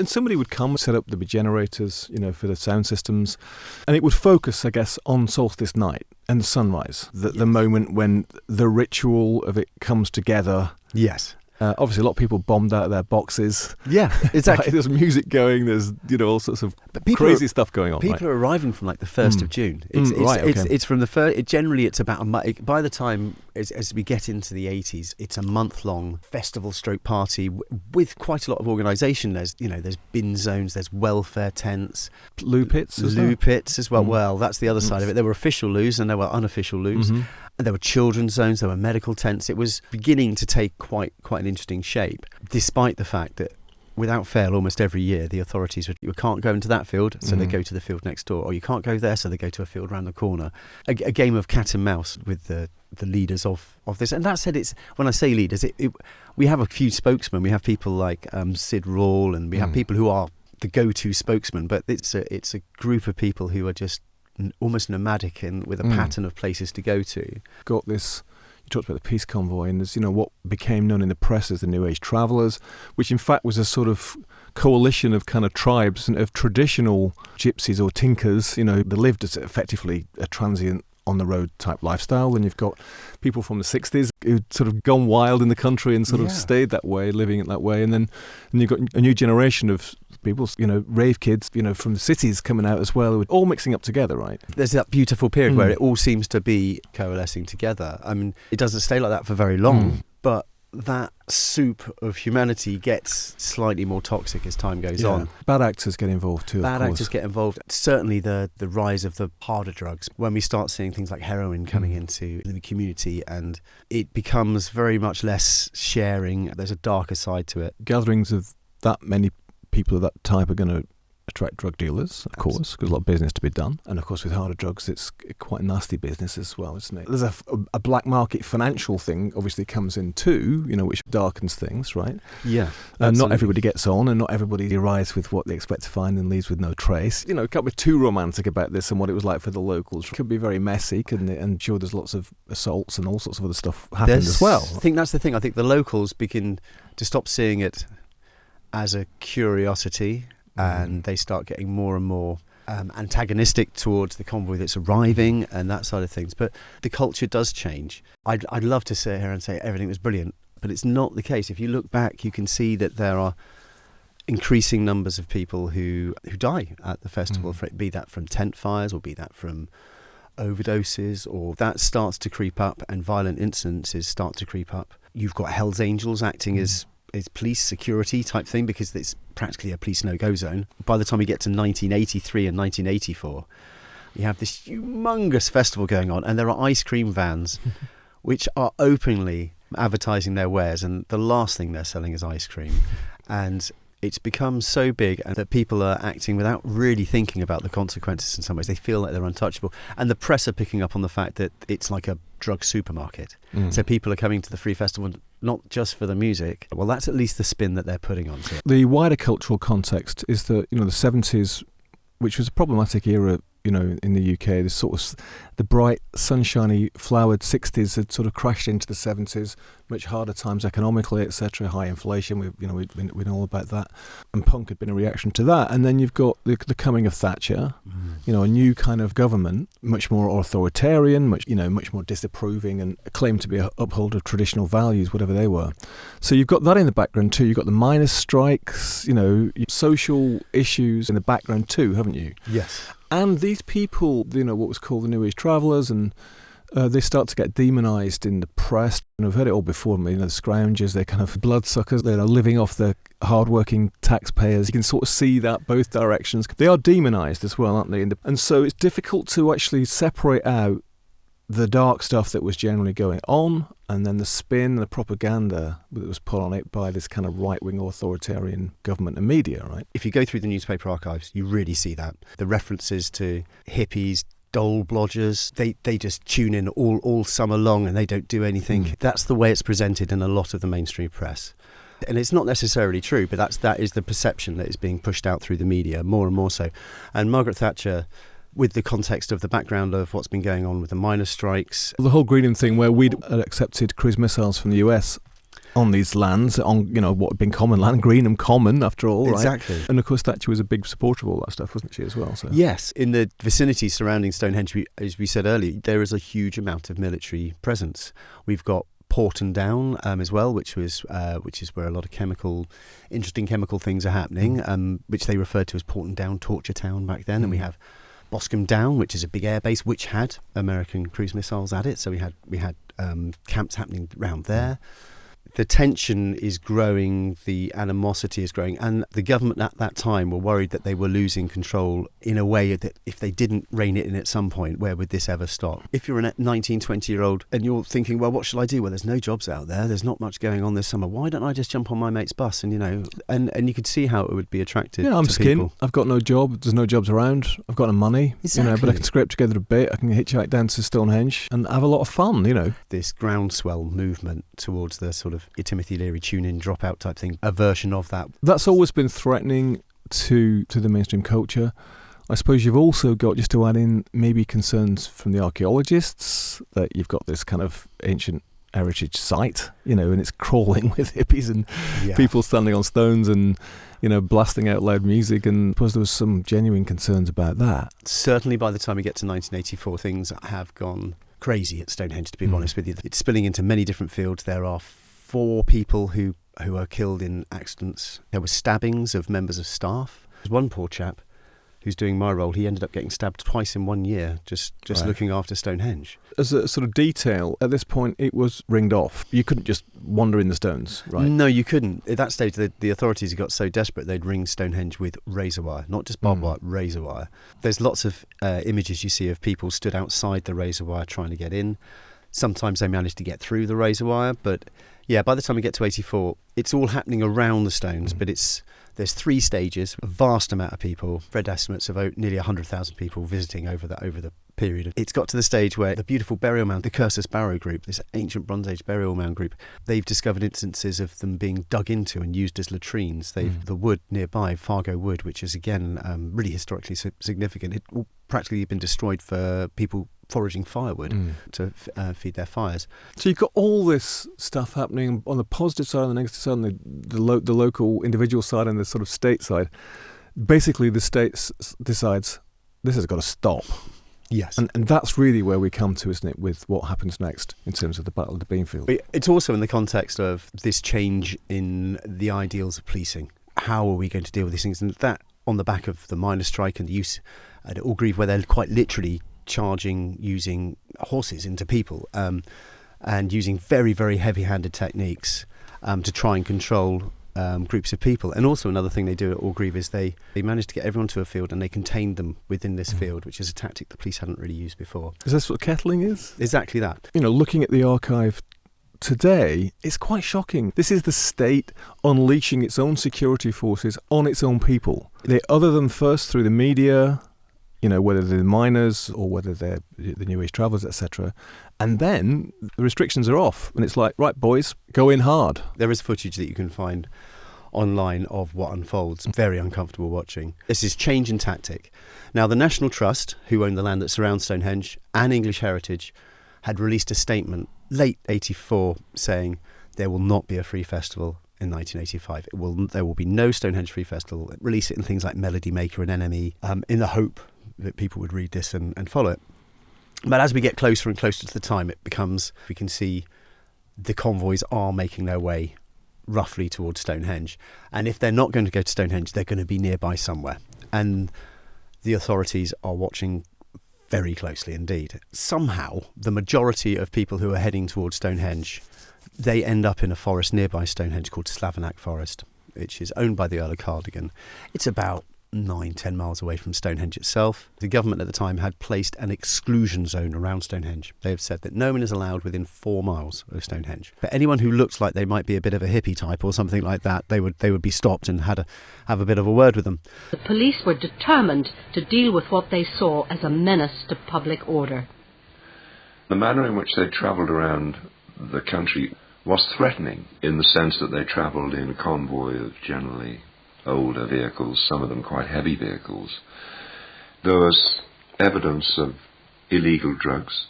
somebody would come, set up the generators, for the sound systems, and it would focus, I guess, on solstice night and sunrise, the moment when the ritual of it comes together. Yes. Obviously, a lot of people bombed out of their boxes. Yeah, exactly. There's music going. There's all sorts of crazy stuff going on. People are arriving from like the 1st of June. It's from the first. Generally, it's about a month. By the time as we get into the 80s, it's a month-long festival stroke party with quite a lot of organisation. There's bin zones. There's welfare tents, loo pits as well. Well, that's the other side of it. There were official loos and there were unofficial loos. And there were children's zones, there were medical tents. It was beginning to take quite an interesting shape, despite the fact that without fail, almost every year, the authorities would, you can't go into that field, so they go to the field next door, or you can't go there, so they go to a field around the corner. A game of cat and mouse with the leaders of this. And that said, when I say leaders, we have a few spokesmen. We have people like Sid Rawle, and we have people who are the go-to spokesman, but it's a group of people who are just almost nomadic and with a pattern of places to go to. Got this, you talked about the peace convoy, and there's what became known in the press as the New Age Travellers, which in fact was a sort of coalition of kind of tribes and of traditional gypsies or tinkers, that lived as effectively a transient on the road type lifestyle. And you've got people from the 60s who'd sort of gone wild in the country and sort of stayed that way, living it that way. And then you've got a new generation of people, rave kids, from the cities coming out as well, all mixing up together, right? There's that beautiful period where it all seems to be coalescing together. I mean, it doesn't stay like that for very long, but that soup of humanity gets slightly more toxic as time goes on. Bad actors get involved too. Bad actors get involved. Certainly the rise of the harder drugs, when we start seeing things like heroin coming into the community, and it becomes very much less sharing. There's a darker side to it. Gatherings of that many people of that type are going to attract drug dealers, of course, because a lot of business to be done. And of course, with harder drugs, it's quite a nasty business as well, isn't it? There's a black market financial thing, obviously, comes in too, which darkens things, right? Yeah. And not everybody gets on, and not everybody arrives with what they expect to find and leaves with no trace. Can't be too romantic about this and what it was like for the locals. It could be very messy, couldn't it? And sure, there's lots of assaults and all sorts of other stuff happened as well. I think that's the thing. I think the locals begin to stop seeing it as a curiosity, and they start getting more and more antagonistic towards the convoy that's arriving and that side of things. But the culture does change. I'd love to sit here and say everything was brilliant, but it's not the case. If you look back, you can see that there are increasing numbers of people who die at the festival, be that from tent fires or be that from overdoses, or that starts to creep up and violent incidences start to creep up. You've got Hell's Angels acting as police security type thing, because it's practically a police no-go zone. By the time we get to 1983 and 1984, you have this humongous festival going on, and there are ice cream vans which are openly advertising their wares, and the last thing they're selling is ice cream. And it's become so big that people are acting without really thinking about the consequences in some ways. They feel like they're untouchable. And the press are picking up on the fact that it's like a drug supermarket. So people are coming to the Free Festival not just for the music. Well, that's at least the spin that they're putting onto it. The wider cultural context is that, the 70s, which was a problematic era, in the UK, this sort of the bright, sunshiny, flowered 60s had sort of crashed into the 70s, much harder times economically, etc., high inflation, we know all about that. And punk had been a reaction to that. And then you've got the coming of Thatcher, a new kind of government, much more authoritarian, much more disapproving, and claimed to be an upholder of traditional values, whatever they were. So you've got that in the background too. You've got the miners' strikes, social issues in the background too, haven't you? Yes. And these people, what was called the New Age travellers, and they start to get demonised in the press. And I've heard it all before. The scroungers, they're kind of bloodsuckers. They're living off the hard-working taxpayers. You can sort of see that both directions. They are demonised as well, aren't they? And so it's difficult to actually separate out the dark stuff that was generally going on, and then the spin, the propaganda that was put on it by this kind of right-wing authoritarian government and media, right? If you go through the newspaper archives, you really see that. The references to hippies, dole blodgers, they just tune in all summer long and they don't do anything. That's the way it's presented in a lot of the mainstream press. And it's not necessarily true, but that is the perception that is being pushed out through the media, more and more so. And Margaret Thatcher, with the context of the background of what's been going on with the miners' strikes. The whole Greenham thing, where we'd accepted cruise missiles from the US on these lands, on what had been common land, Greenham Common after all, right? Exactly. And of course Thatcher was a big supporter of all that stuff, wasn't she, as well? So. Yes, in the vicinity surrounding Stonehenge, as we said earlier, there is a huge amount of military presence. We've got Porton Down as well, which is where a lot of interesting chemical things are happening, which they referred to as Porton Down, Torture Town back then. And we have Boscombe Down, which is a big airbase which had American cruise missiles at it. So we had camps happening around there. The tension is growing, the animosity is growing, and the government at that time were worried that they were losing control in a way that if they didn't rein it in at some point, where would this ever stop? If you're a 19, 20-year-old and you're thinking, well, what shall I do? Well, there's no jobs out there. There's not much going on this summer. Why don't I just jump on my mate's bus? And, and you could see how it would be attractive to I'm skint. people. I've got no job. There's no jobs around. I've got no money. Exactly. But I can scrape together a bit. I can hitchhike down to Stonehenge and have a lot of fun, This groundswell movement towards the sort of Timothy Leary tune-in, drop-out type thing, a version of that. That's always been threatening to the mainstream culture. I suppose you've also got, just to add in, maybe concerns from the archaeologists that you've got this kind of ancient heritage site, and it's crawling with hippies and people standing on stones and, blasting out loud music. And I suppose there was some genuine concerns about that. Certainly by the time we get to 1984, things have gone crazy at Stonehenge, to be honest with you. It's spilling into many different fields. There are 4 people who are killed in accidents. There were stabbings of members of staff. There's one poor chap who's doing my role. He ended up getting stabbed twice in 1 year, just right. Looking after Stonehenge. As a sort of detail, at this point, it was ringed off. You couldn't just wander in the stones, right? No, you couldn't. At that stage, the authorities got so desperate, they'd ring Stonehenge with razor wire, not just barbed wire, razor wire. There's lots of images you see of people stood outside the razor wire trying to get in. Sometimes they manage to get through the razor wire, but yeah, by the time we get to 84, it's all happening around the stones, but there's 3 stages, a vast amount of people, read estimates of nearly 100,000 people visiting over the period. It's got to the stage where the beautiful burial mound, the Cursus Barrow group, this ancient Bronze Age burial mound group, they've discovered instances of them being dug into and used as latrines. The wood nearby, Fargo Wood, which is again really historically significant, it all practically been destroyed for people foraging firewood to feed their fires. So you've got all this stuff happening on the positive side and the negative side, and the local individual side and the sort of state side. Basically, the state decides this has got to stop. Yes. And that's really where we come to, isn't it, with what happens next in terms of the Battle of the Beanfield. But it's also in the context of this change in the ideals of policing. How are we going to deal with these things? And that on the back of the miners' strike and the use at Orgreave, where they're quite literally charging using horses into people and using very, very heavy-handed techniques to try and control groups of people. And also another thing they do at Orgreave is they manage to get everyone to a field and they contain them within this field, which is a tactic the police hadn't really used before. Is this what kettling is? Exactly that. You know, looking at the archive today, it's quite shocking. This is the state unleashing its own security forces on its own people. They other them first through the media, you know, whether they're miners or whether they're the New Age travellers, etc. And then the restrictions are off. And it's like, right, boys, go in hard. There is footage that you can find online of what unfolds. Very uncomfortable watching. This is change in tactic. Now, the National Trust, who own the land that surrounds Stonehenge, and English Heritage, had released a statement late 84 saying there will not be a free festival in 1985. There will be no Stonehenge Free Festival. Release it in things like Melody Maker and NME in the hope that people would read this and follow it. But as we get closer and closer to the time, it becomes, we can see the convoys are making their way roughly towards Stonehenge. And if they're not going to go to Stonehenge, they're going to be nearby somewhere. And the authorities are watching very closely indeed. Somehow, the majority of people who are heading towards Stonehenge, they end up in a forest nearby Stonehenge called Slavenack Forest, which is owned by the Earl of Cardigan. It's about 9-10 miles away from Stonehenge itself. The government at the time had placed an exclusion zone around Stonehenge. They have said that no one is allowed within 4 miles of Stonehenge. But anyone who looks like they might be a bit of a hippie type or something like that, they would be stopped and have a bit of a word with them. The police were determined to deal with what they saw as a menace to public order. The manner in which they travelled around the country was threatening, in the sense that they travelled in a convoy of generally older vehicles, some of them quite heavy vehicles. There was evidence of illegal drugs.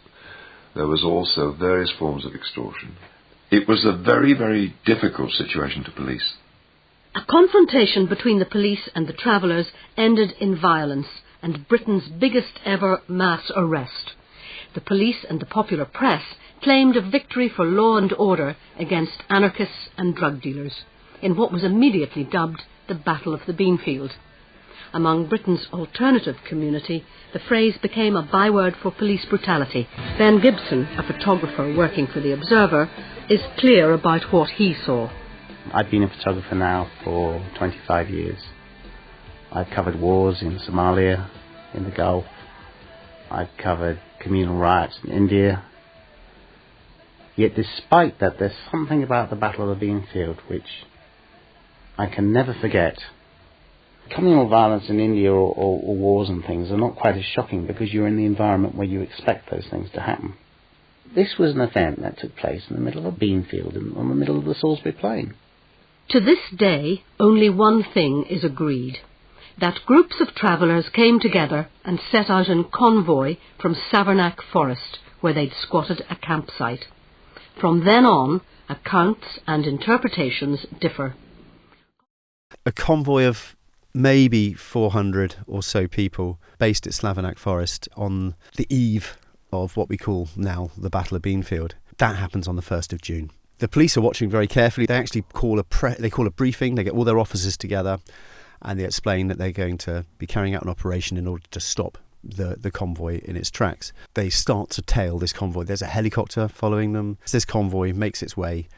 There was also various forms of extortion. It was a very, very difficult situation to police. A confrontation between the police and the travellers ended in violence and Britain's biggest ever mass arrest. The police and the popular press claimed a victory for law and order against anarchists and drug dealers, in what was immediately dubbed the Battle of the Beanfield. Among Britain's alternative community, the phrase became a byword for police brutality. Ben Gibson, a photographer working for The Observer, is clear about what he saw. I've been a photographer now for 25 years. I've covered wars in Somalia, in the Gulf. I've covered communal riots in India. Yet despite that, there's something about the Battle of the Beanfield which I can never forget. Communal violence in India or wars and things are not quite as shocking because you're in the environment where you expect those things to happen. This was an event that took place in the middle of a beanfield on the middle of the Salisbury Plain. To this day, only one thing is agreed, that groups of travellers came together and set out in convoy from Slavenack Forest, where they'd squatted a campsite. From then on, accounts and interpretations differ. A convoy of maybe 400 or so people based at Slavenack Forest on the eve of what we call now the Battle of Beanfield. That happens on the 1st of June. The police are watching very carefully. They actually call a briefing. They get all their officers together and they explain that they're going to be carrying out an operation in order to stop the convoy in its tracks. They start to tail this convoy. There's a helicopter following them. This convoy makes its way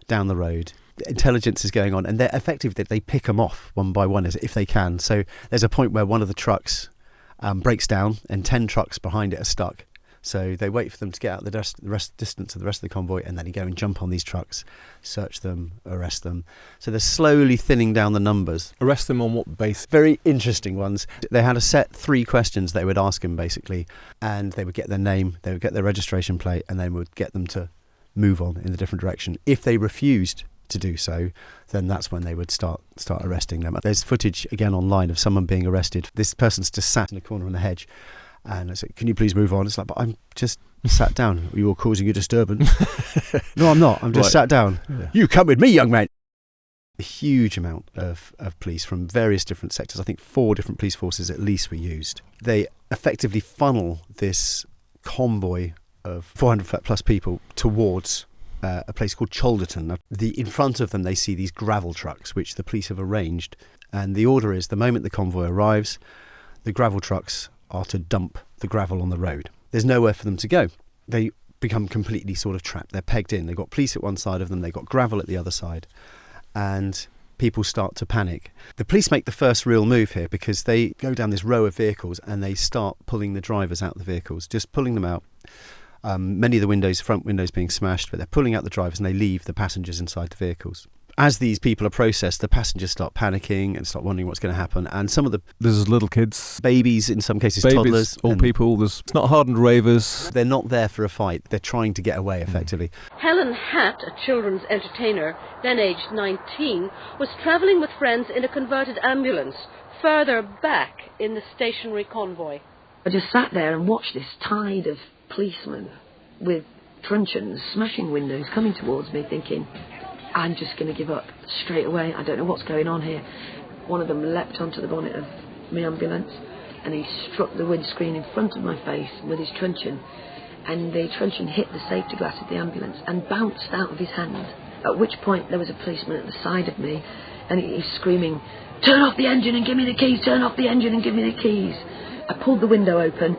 down the road. Intelligence is going on, and they're effective that they pick them off one by one if they can. So there's a point where one of the trucks breaks down and 10 trucks behind it are stuck. So they wait for them to get out the rest distance of the rest of the convoy, and then you go and jump on these trucks, search them, arrest them. So they're slowly thinning down the numbers. Arrest them on what basis? Very interesting ones. They had a set 3 questions they would ask them, basically, and they would get their name, they would get their registration plate, and then would get them to move on in a different direction. If they refused to do so, then that's when they would start arresting them. There's footage again online of someone being arrested. This person's just sat in a corner on a hedge, and I said, "Can you please move on?" It's like, "But I'm just sat down. You're causing a disturbance." "No, I'm not. I'm just sat down." Yeah. "You come with me, young man." A huge amount of police from various different sectors. I think 4 different police forces at least were used. They effectively funnel this convoy of 400 plus people towards a place called Cholderton. In front of them they see these gravel trucks which the police have arranged, and the order is the moment the convoy arrives, the gravel trucks are to dump the gravel on the road. There's nowhere for them to go. They become completely sort of trapped. They're pegged in. They've got police at one side of them, they've got gravel at the other side, and people start to panic. The police make the first real move here because they go down this row of vehicles and they start pulling the drivers out of the vehicles, just pulling them out. Many of the front windows being smashed, but they're pulling out the drivers and they leave the passengers inside the vehicles. As these people are processed, the passengers start panicking and start wondering what's going to happen. And there's little kids, babies, in some cases babies, toddlers, old people. It's not hardened ravers. They're not there for a fight. They're trying to get away, effectively. Helen Hatt, a children's entertainer, then aged 19, was travelling with friends in a converted ambulance further back in the stationary convoy. I just sat there and watched this tide of policemen with truncheons smashing windows coming towards me, thinking, I'm just going to give up straight away. I don't know what's going on here. One of them leapt onto the bonnet of my ambulance and he struck the windscreen in front of my face with his truncheon, and the truncheon hit the safety glass of the ambulance and bounced out of his hand, at which point there was a policeman at the side of me and he's screaming, "Turn off the engine and give me the keys, turn off the engine and give me the keys." I pulled the window open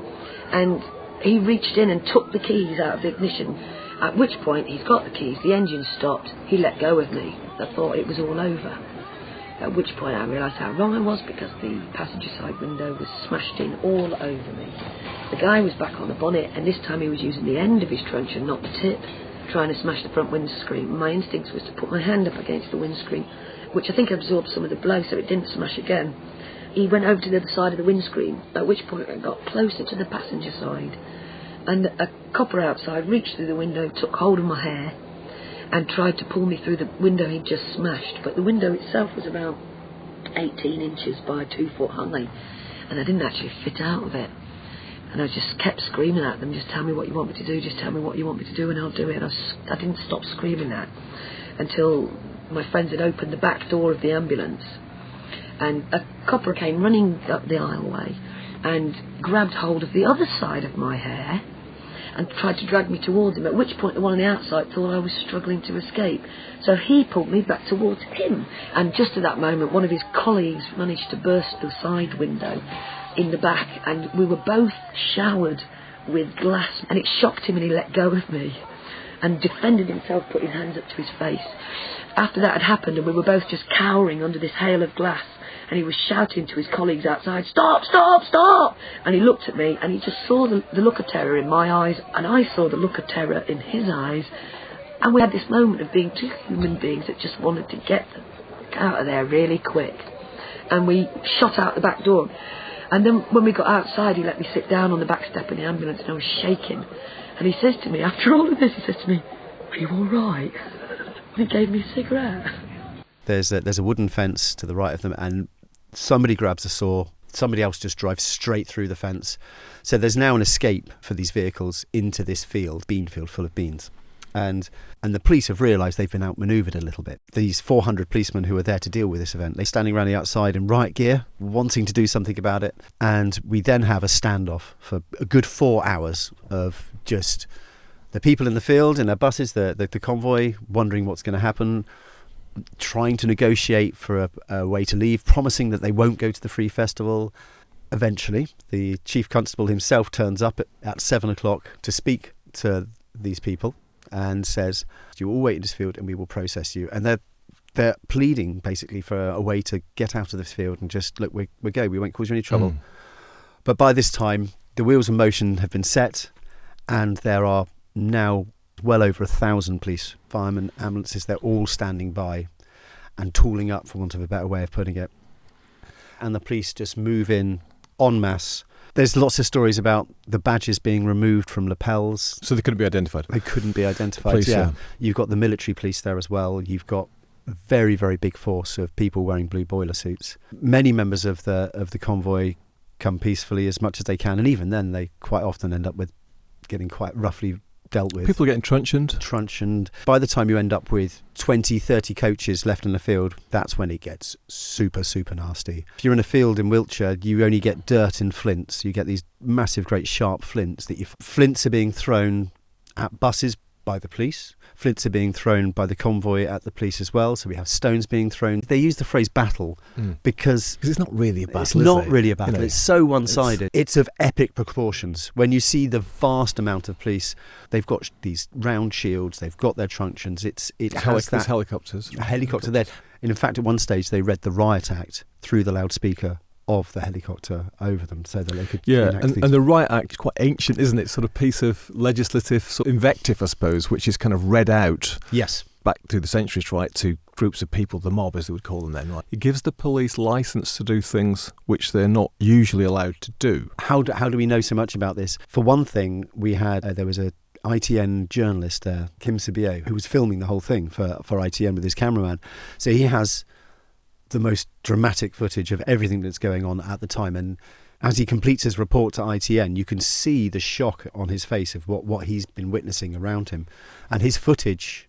and he reached in and took the keys out of the ignition, at which point he's got the keys, the engine stopped, he let go of me. I thought it was all over. At which point I realised how wrong I was, because the passenger side window was smashed in all over me. The guy was back on the bonnet, and this time he was using the end of his truncheon, not the tip, trying to smash the front windscreen. My instinct was to put my hand up against the windscreen, which I think absorbed some of the blow so it didn't smash again. He went over to the other side of the windscreen, at which point I got closer to the passenger side, and a copper outside reached through the window, took hold of my hair and tried to pull me through the window he'd just smashed. But the window itself was about 18 inches by 2 foot high, and I didn't actually fit out of it. And I just kept screaming at them, "Just tell me what you want me to do, just tell me what you want me to do and I'll do it." And I didn't stop screaming that until my friends had opened the back door of the ambulance, and a copper came running up the aisleway and grabbed hold of the other side of my hair and tried to drag me towards him, at which point the one on the outside thought I was struggling to escape. So he pulled me back towards him, and just at that moment one of his colleagues managed to burst the side window in the back, and we were both showered with glass, and it shocked him and he let go of me and defended himself, put his hands up to his face. After that had happened and we were both just cowering under this hail of glass, and he was shouting to his colleagues outside, "Stop, stop, stop!" And he looked at me and he just saw the look of terror in my eyes, and I saw the look of terror in his eyes, and we had this moment of being 2 human beings that just wanted to get out of there really quick. And we shot out the back door, and then when we got outside he let me sit down on the back step of the ambulance, and I was shaking, and he says to me, after all of this, he says to me, "Are you all right?" And he gave me a cigarette. There's a wooden fence to the right of them, and somebody grabs a saw, somebody else just drives straight through the fence. So there's now an escape for these vehicles into this field, Beanfield, full of beans. And the police have realised they've been outmanoeuvred a little bit. These 400 policemen who are there to deal with this event, they're standing around the outside in riot gear, wanting to do something about it. And we then have a standoff for a good 4 hours of just the people in the field, in their buses, the convoy, wondering what's going to happen, trying to negotiate for a way to leave, promising that they won't go to the Free Festival. Eventually, the Chief Constable himself turns up at 7 o'clock to speak to these people and says, "You all wait in this field and we will process you." And they're pleading basically for a way to get out of this field and just, "Look, we go, we won't cause you any trouble." But by this time, the wheels of motion have been set, And there are now well over 1,000 police, firemen, ambulances. They're all standing by and tooling up, for want of a better way of putting it. And the police just move in en masse. There's lots of stories about the badges being removed from lapels. So they couldn't be identified? They couldn't be identified, Police, yeah. You've got the military police there as well. You've got a very, very big force of people wearing blue boiler suits. Many members of the convoy come peacefully as much as they can, and even then they quite often end up with getting quite roughly dealt with. People getting truncheoned. By the time you end up with 20, 30 coaches left in the field, that's when it gets super, super nasty. If you're in a field in Wiltshire, you only get dirt and flints. You get these massive, great sharp flints. Flints are being thrown at buses by the police. Flints are being thrown by the convoy at the police as well. So we have stones being thrown. They use the phrase battle because it's not really a battle. It's not really a battle. You know, it's so one-sided. It's of epic proportions. When you see the vast amount of police, they've got these round shields. They've got their truncheons. It's helicopters. A helicopter there. And in fact, at one stage, they read the Riot Act through the loudspeaker of the helicopter over them so that they could and the Riot Act is quite ancient, isn't it? Sort of piece of legislative sort of invective, I suppose, which is kind of read out back through the centuries, right, to groups of people, the mob as they would call them then, right? It gives the police licence to do things which they're not usually allowed to do. How do we know so much about this? For one thing, we had there was a ITN journalist there, Kim Sabio, who was filming the whole thing for ITN with his cameraman. So he has the most dramatic footage of everything that's going on at the time, and as he completes his report to ITN, you can see the shock on his face of what he's been witnessing around him. And his footage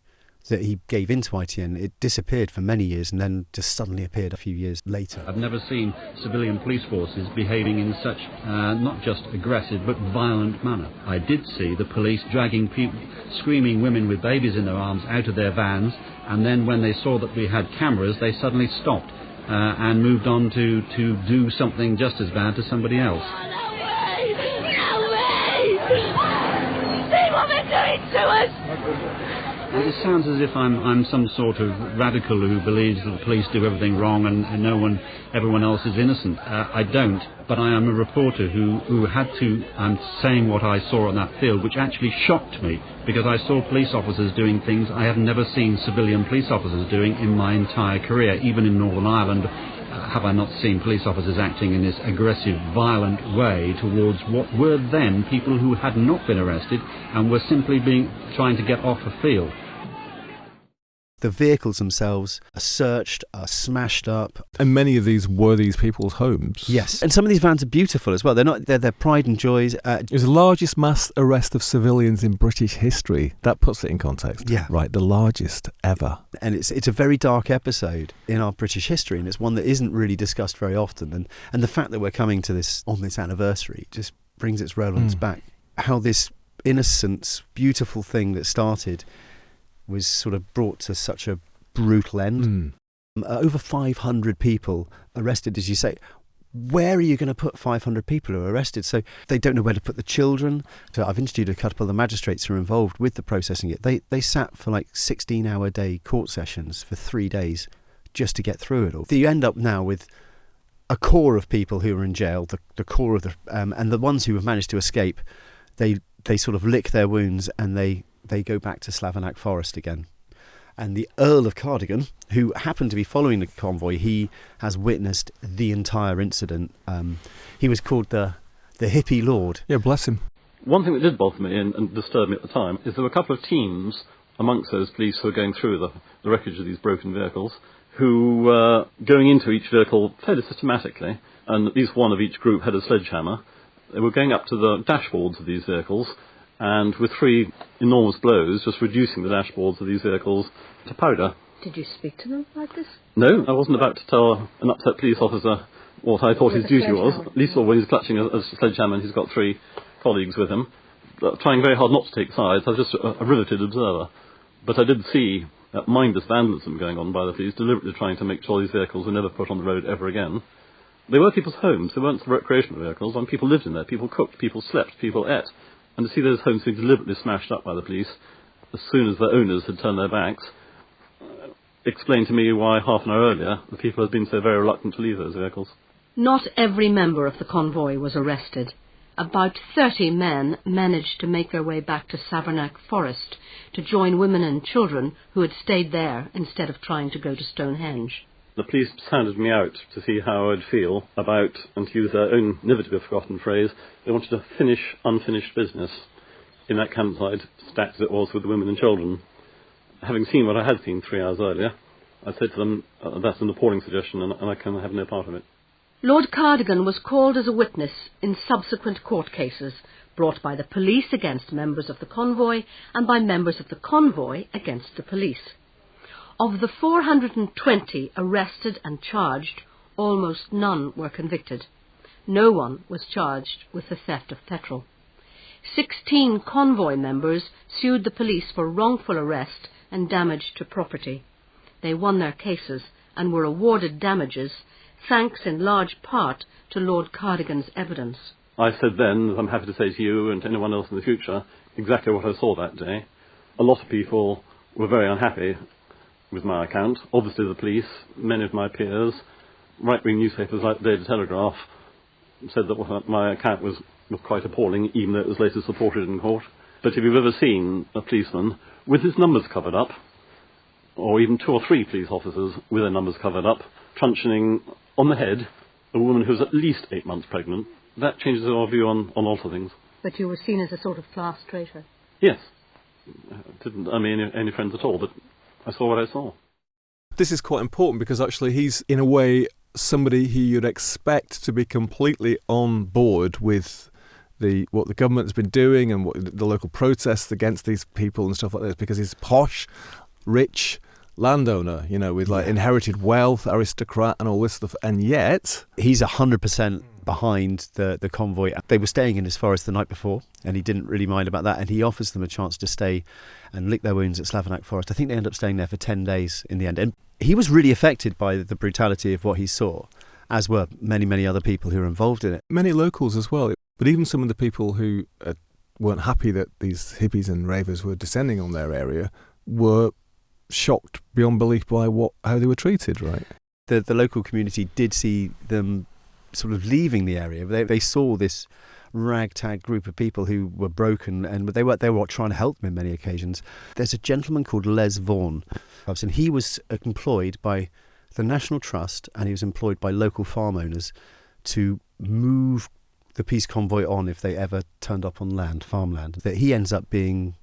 that he gave into ITN, it disappeared for many years and then just suddenly appeared a few years later. I've never seen civilian police forces behaving in such not just aggressive but violent manner. I did see the police dragging people, screaming women with babies in their arms out of their vans, and then when they saw that we had cameras, they suddenly stopped and moved on to do something just as bad to somebody else. See what they're doing to us! And it sounds as if I'm some sort of radical who believes that the police do everything wrong and everyone else is innocent. I don't, but I am a reporter who had to. I'm saying what I saw on that field, which actually shocked me, because I saw police officers doing things I have never seen civilian police officers doing in my entire career. Even in Northern Ireland, have I not seen police officers acting in this aggressive, violent way towards what were then people who had not been arrested and were simply trying to get off a field. The vehicles themselves are searched, are smashed up. And many of these were these people's homes. Yes. And some of these vans are beautiful as well. They're pride and joys. It was the largest mass arrest of civilians in British history. That puts it in context. Yeah. Right, the largest ever. And it's a very dark episode in our British history, and it's one that isn't really discussed very often. And the fact that we're coming to this on this anniversary just brings its relevance back. How this innocent, beautiful thing that started was sort of brought to such a brutal end. Over 500 people arrested, as you say. Where are you going to put 500 people who are arrested? So they don't know where to put the children. So I've interviewed a couple of the magistrates who are involved with the processing it. They sat for like 16-hour-day court sessions for 3 days just to get through it all. So you end up now with a core of people who are in jail, the core of the and the ones who have managed to escape, they sort of lick their wounds and they go back to Slavenack Forest again. And the Earl of Cardigan, who happened to be following the convoy, he has witnessed the entire incident. He was called the hippie lord. Yeah, bless him. One thing that did bother me and disturb me at the time is there were a couple of teams amongst those police who were going through the wreckage of these broken vehicles, who were going into each vehicle fairly systematically, and at least one of each group had a sledgehammer. They were going up to the dashboards of these vehicles, and with 3 enormous blows, just reducing the dashboards of these vehicles to powder. Did you speak to them like this? No, I wasn't about to tell an upset police officer what I thought his duty was. At least when he's clutching a sledgehammer and he's got 3 colleagues with him, trying very hard not to take sides. I was just a riveted observer. But I did see mindless vandalism going on by the police, deliberately trying to make sure these vehicles were never put on the road ever again. They were people's homes. They weren't recreational vehicles, and people lived in there. People cooked, people slept, people ate. And to see those homes being deliberately smashed up by the police as soon as their owners had turned their backs explained to me why half an hour earlier the people had been so very reluctant to leave those vehicles. Not every member of the convoy was arrested. about 30 men managed to make their way back to Savernake Forest to join women and children who had stayed there instead of trying to go to Stonehenge. The police sounded me out to see how I'd feel about, and to use their own never-to-be-forgotten phrase, they wanted to finish unfinished business in that campsite, stacked as it was with the women and children. Having seen what I had seen 3 hours earlier, I said to them, that's an appalling suggestion and I can have no part of it. Lord Cardigan was called as a witness in subsequent court cases brought by the police against members of the convoy and by members of the convoy against the police. Of the 420 arrested and charged, almost none were convicted. No one was charged with the theft of petrol. 16 convoy members sued the police for wrongful arrest and damage to property. They won their cases and were awarded damages, thanks in large part to Lord Cardigan's evidence. I said then, as I'm happy to say to you and to anyone else in the future, exactly what I saw that day. A lot of people were very unhappy with my account. Obviously the police, many of my peers, right-wing newspapers like the Daily Telegraph said that my account was quite appalling, even though it was later supported in court. But if you've ever seen a policeman with his numbers covered up, or even 2 or 3 police officers with their numbers covered up, truncheoning on the head a woman who was at least 8 months pregnant, that changes our view on a lot of things. But you were seen as a sort of class traitor? Yes. Didn't any friends at all, but I saw what I saw. This is quite important because actually he's, in a way, somebody who you'd expect to be completely on board with what the government's been doing and what the local protests against these people and stuff like this, because he's posh, rich landowner, with inherited wealth, aristocrat and all this stuff, and yet he's 100% behind the convoy. They were staying in his forest the night before and he didn't really mind about that, and he offers them a chance to stay and lick their wounds at Savernake Forest. I think they end up staying there for 10 days in the end, and he was really affected by the brutality of what he saw, as were many other people who were involved in it. Many locals as well, but even some of the people who weren't happy that these hippies and ravers were descending on their area were shocked beyond belief by how they were treated, right? The local community did see them sort of leaving the area. They saw this ragtag group of people who were broken, and they were trying to help them in many occasions. There's a gentleman called Les Vaughan, and he was employed by the National Trust and he was employed by local farm owners to move the peace convoy on if they ever turned up on farmland. That he ends up being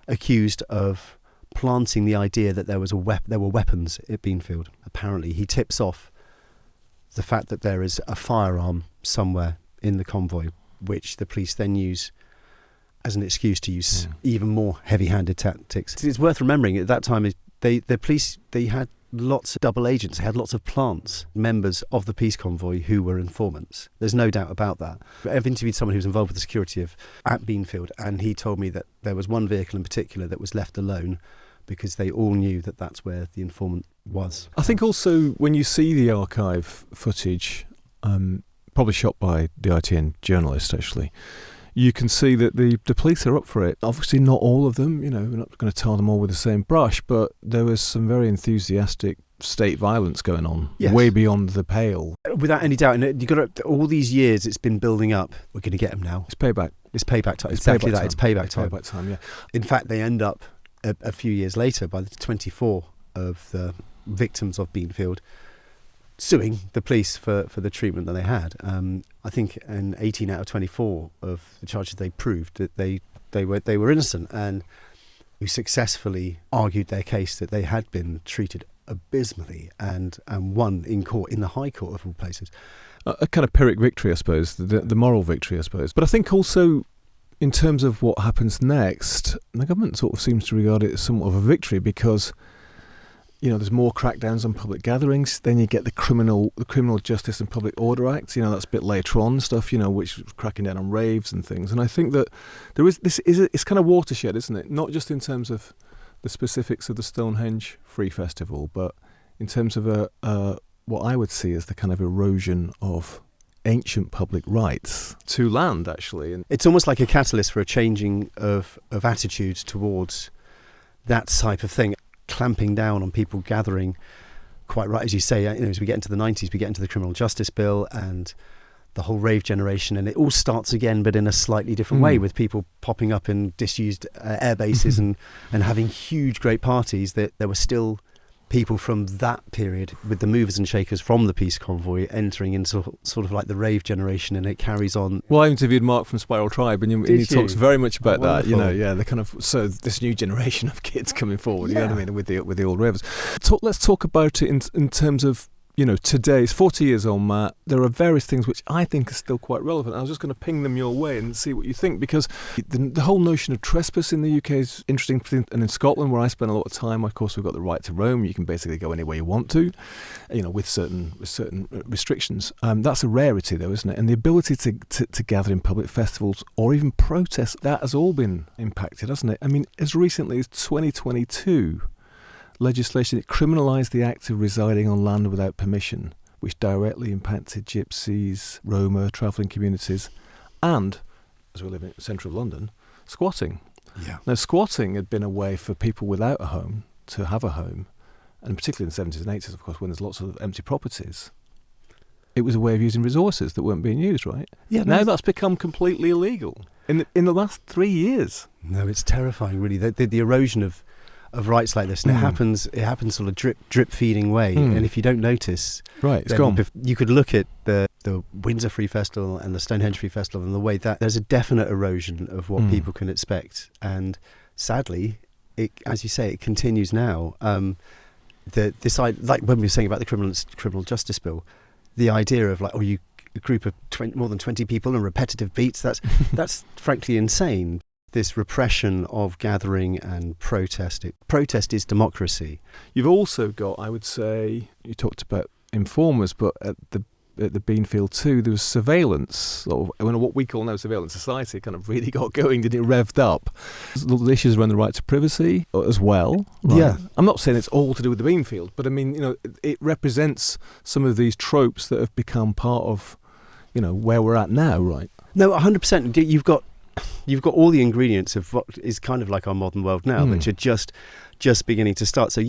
accused of planting the idea that there were weapons at Beanfield. Apparently he tips off the fact that there is a firearm somewhere in the convoy, which the police then use as an excuse to use even more heavy-handed tactics. It's worth remembering at that time the police had lots of double agents. They had lots of plants, members of the peace convoy who were informants. There's no doubt about that. I've interviewed someone who was involved with the security at Beanfield, and he told me that there was one vehicle in particular that was left alone because they all knew that that's where the informant was. I think also when you see the archive footage, probably shot by the ITN journalist actually, you can see that the police are up for it. Obviously not all of them, we're not going to tar them all with the same brush, but there was some very enthusiastic state violence going on, way beyond the pale. Without any doubt, and you got all these years it's been building up. We're going to get them now. It's payback. It's payback time. It's exactly payback that. time. It's payback time. Payback time. Yeah. In fact, they end up a few years later, by the 24 of the victims of Beanfield, suing the police for the treatment that they had. I think in 18 out of 24 of the charges they proved that they were innocent, and who successfully argued their case that they had been treated abysmally and won in court, in the High Court of all places. A kind of Pyrrhic victory, I suppose, the moral victory, I suppose. But I think also, in terms of what happens next, the government sort of seems to regard it as somewhat of a victory because, there's more crackdowns on public gatherings. Then you get the Criminal Justice and Public Order Act. That's a bit later on stuff. Which was cracking down on raves and things. And I think that it's kind of watershed, isn't it? Not just in terms of the specifics of the Stonehenge Free Festival, but in terms of what I would see as the kind of erosion of ancient public rights to land, actually. And it's almost like a catalyst for a changing of attitudes towards that type of thing, clamping down on people gathering. Quite right, as you say, as we get into the 90s, we get into the Criminal Justice Bill, and the whole rave generation, and it all starts again, but in a slightly different way, with people popping up in disused air bases and having huge, great parties. That there were still people from that period with the movers and shakers from the peace convoy entering into sort of like the rave generation, and it carries on. Well, I interviewed Mark from Spiral Tribe, and he talks very much about that. Wonderful. The kind of this new generation of kids coming forward. You know what I mean, with the old ravers. Let's talk about it in terms of. Today, it's 40 years old, Matt. There are various things which I think are still quite relevant. I was just going to ping them your way and see what you think, because the whole notion of trespass in the UK is interesting. And in Scotland, where I spend a lot of time, of course, we've got the right to roam. You can basically go anywhere you want to, with certain restrictions. That's a rarity, though, isn't it? And the ability to gather in public festivals or even protest, that has all been impacted, hasn't it? I mean, as recently as 2022... legislation that criminalised the act of residing on land without permission, which directly impacted gypsies, Roma, travelling communities, and, as we live in central London, squatting. Yeah. Now, squatting had been a way for people without a home to have a home, and particularly in the 70s and 80s, of course, when there's lots of empty properties. It was a way of using resources that weren't being used, right? Yeah. Now that's become completely illegal in the last 3 years. No, it's terrifying, really. The erosion of rights like this, and it happens sort of drip feeding way, and if you don't notice, right, it's gone. You could look at the Windsor Free Festival and the Stonehenge Free Festival, and the way that there's a definite erosion of what people can expect, and sadly, as you say, it continues now. Like when we were saying about the criminal justice bill, the idea of a group of more than 20 people and repetitive beats, that's frankly insane. This repression of gathering and protest. Protest is democracy. You've also got, I would say, you talked about informers, but at the Beanfield too, there was surveillance, or what we call now surveillance society, kind of really got going, didn't it? Revved up. The issues around the right to privacy as well. Right? Yeah. I'm not saying it's all to do with the Beanfield, but I mean, it represents some of these tropes that have become part of, where we're at now, right? No, 100%. You've got all the ingredients of what is kind of like our modern world now, which are just beginning to start. So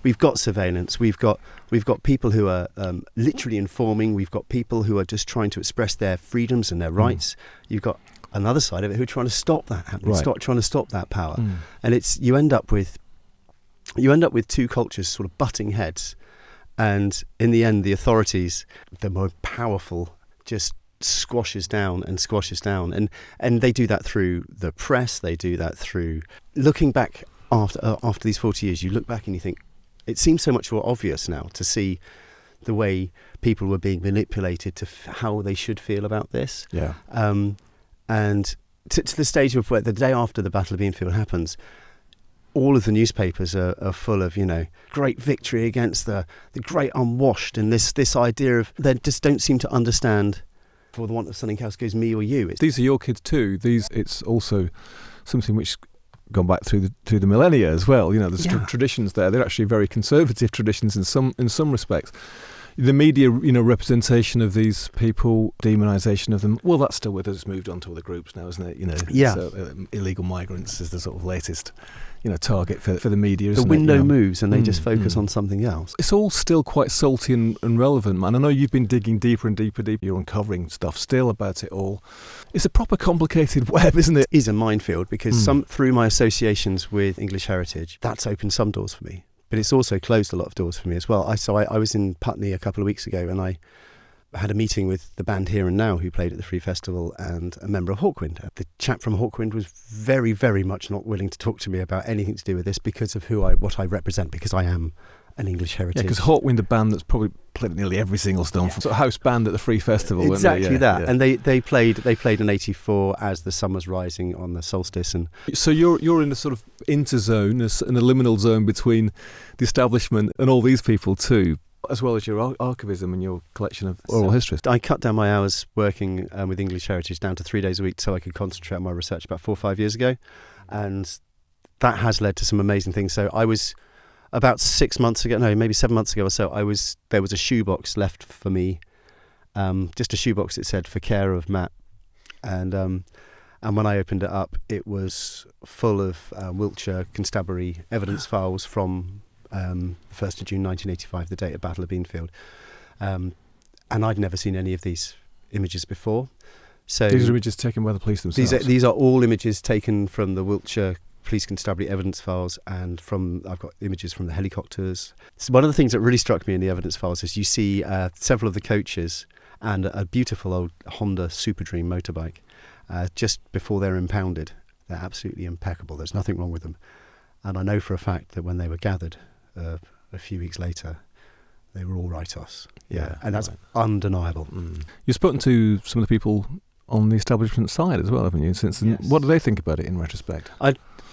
we've got surveillance, we've got people who are literally informing, we've got people who are just trying to express their freedoms and their rights. You've got another side of it who are trying to stop that happening, trying to stop that power, and you end up with two cultures sort of butting heads, and in the end, the authorities, the more powerful, just squashes down, and they do that through the press. They do that through looking back after these 40 years. You look back and you think it seems so much more obvious now to see the way people were being manipulated to how they should feel about this. Yeah. And to the stage of where the day after the Battle of Beanfield happens, all of the newspapers are full of, great victory against the great unwashed, and this idea of they just don't seem to understand. For the want of something else goes me or you. These are your kids too. It's also something which gone back through the millennia as well. There's traditions there. They're actually very conservative traditions in some respects. The media, representation of these people, demonisation of them. Well, that's still with us. It's moved on to other groups now, isn't it? Yeah. So, illegal migrants is the sort of latest, target for the media. The window moves, and they just focus on something else. It's all still quite salty and relevant, man. I know you've been digging deeper and deeper. You're uncovering stuff still about it all. It's a proper complicated web, isn't it? It is a minefield, because through my associations with English heritage, that's opened some doors for me. But it's also closed a lot of doors for me as well. I was in Putney a couple of weeks ago, and I had a meeting with the band Here and Now who played at the Free Festival, and a member of Hawkwind. The chap from Hawkwind was very, very much not willing to talk to me about anything to do with this because of what I represent, because I am an English heritage. Yeah, because Hawkwind, a band that's probably played at nearly every single Stonehenge sort of house band at the Free Festival. Exactly that. Yeah. And they played in '84 as the sun was rising on the solstice. And so you're in the sort of interzone, in the liminal zone between the establishment and all these people too, as well as your archivism and your collection of oral history. I cut down my hours working with English heritage down to 3 days a week so I could concentrate on my research about 4 or 5 years ago, and that has led to some amazing things. So I was about 6 months ago, no, maybe 7 months ago or so, there was a shoebox left for me, just a shoebox that said "for care of Matt," and when I opened it up, it was full of Wiltshire constabulary evidence files from the 1st of June 1985, the date of Battle of Beanfield, and I'd never seen any of these images before. So these are images taken by the police themselves? These are all images taken from the Wiltshire Police Constabulary evidence files, and I've got images from the helicopters. So one of the things that really struck me in the evidence files is you see several of the coaches and a beautiful old Honda Super Dream motorbike just before they're impounded. They're absolutely impeccable. There's nothing wrong with them. And I know for a fact that when they were gathered a few weeks later, they were all write-offs. Yeah, and that's undeniable. You've spoken to some of the people on the establishment side as well, haven't you? Yes. What do they think about it in retrospect?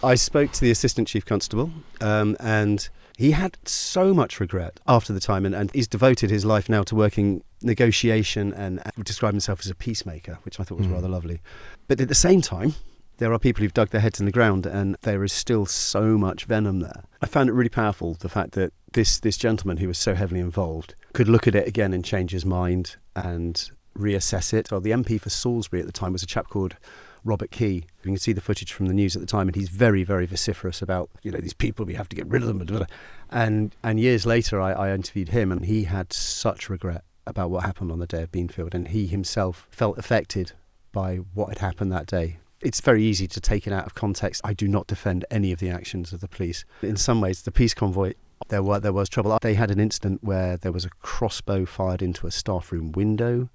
I spoke to the assistant chief constable, and he had so much regret after the time, and he's devoted his life now to working negotiation and described himself as a peacemaker, which I thought was rather lovely. But at the same time, there are people who've dug their heads in the ground, and there is still so much venom there. I found it really powerful, the fact that this gentleman who was so heavily involved could look at it again and change his mind and reassess it. Well, the MP for Salisbury at the time was a chap called Robert Key. You can see the footage from the news at the time, and he's very, very vociferous about, these people, we have to get rid of them. And years later, I interviewed him, and he had such regret about what happened on the day of Beanfield, and he himself felt affected by what had happened that day. It's very easy to take it out of context. I do not defend any of the actions of the police. In some ways, the peace convoy, there was trouble. They had an incident where there was a crossbow fired into a staff room window.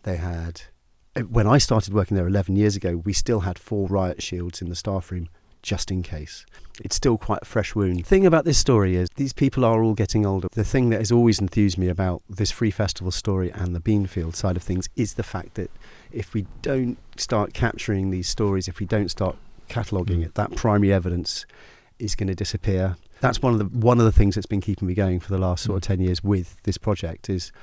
When I started working there 11 years ago, we still had 4 riot shields in the staff room, just in case. It's still quite a fresh wound. The thing about this story is these people are all getting older. The thing that has always enthused me about this Free Festival story and the Beanfield side of things is the fact that if we don't start capturing these stories, if we don't start cataloguing it, that primary evidence is going to disappear. That's one of the things that's been keeping me going for the last sort of 10 years with this project, is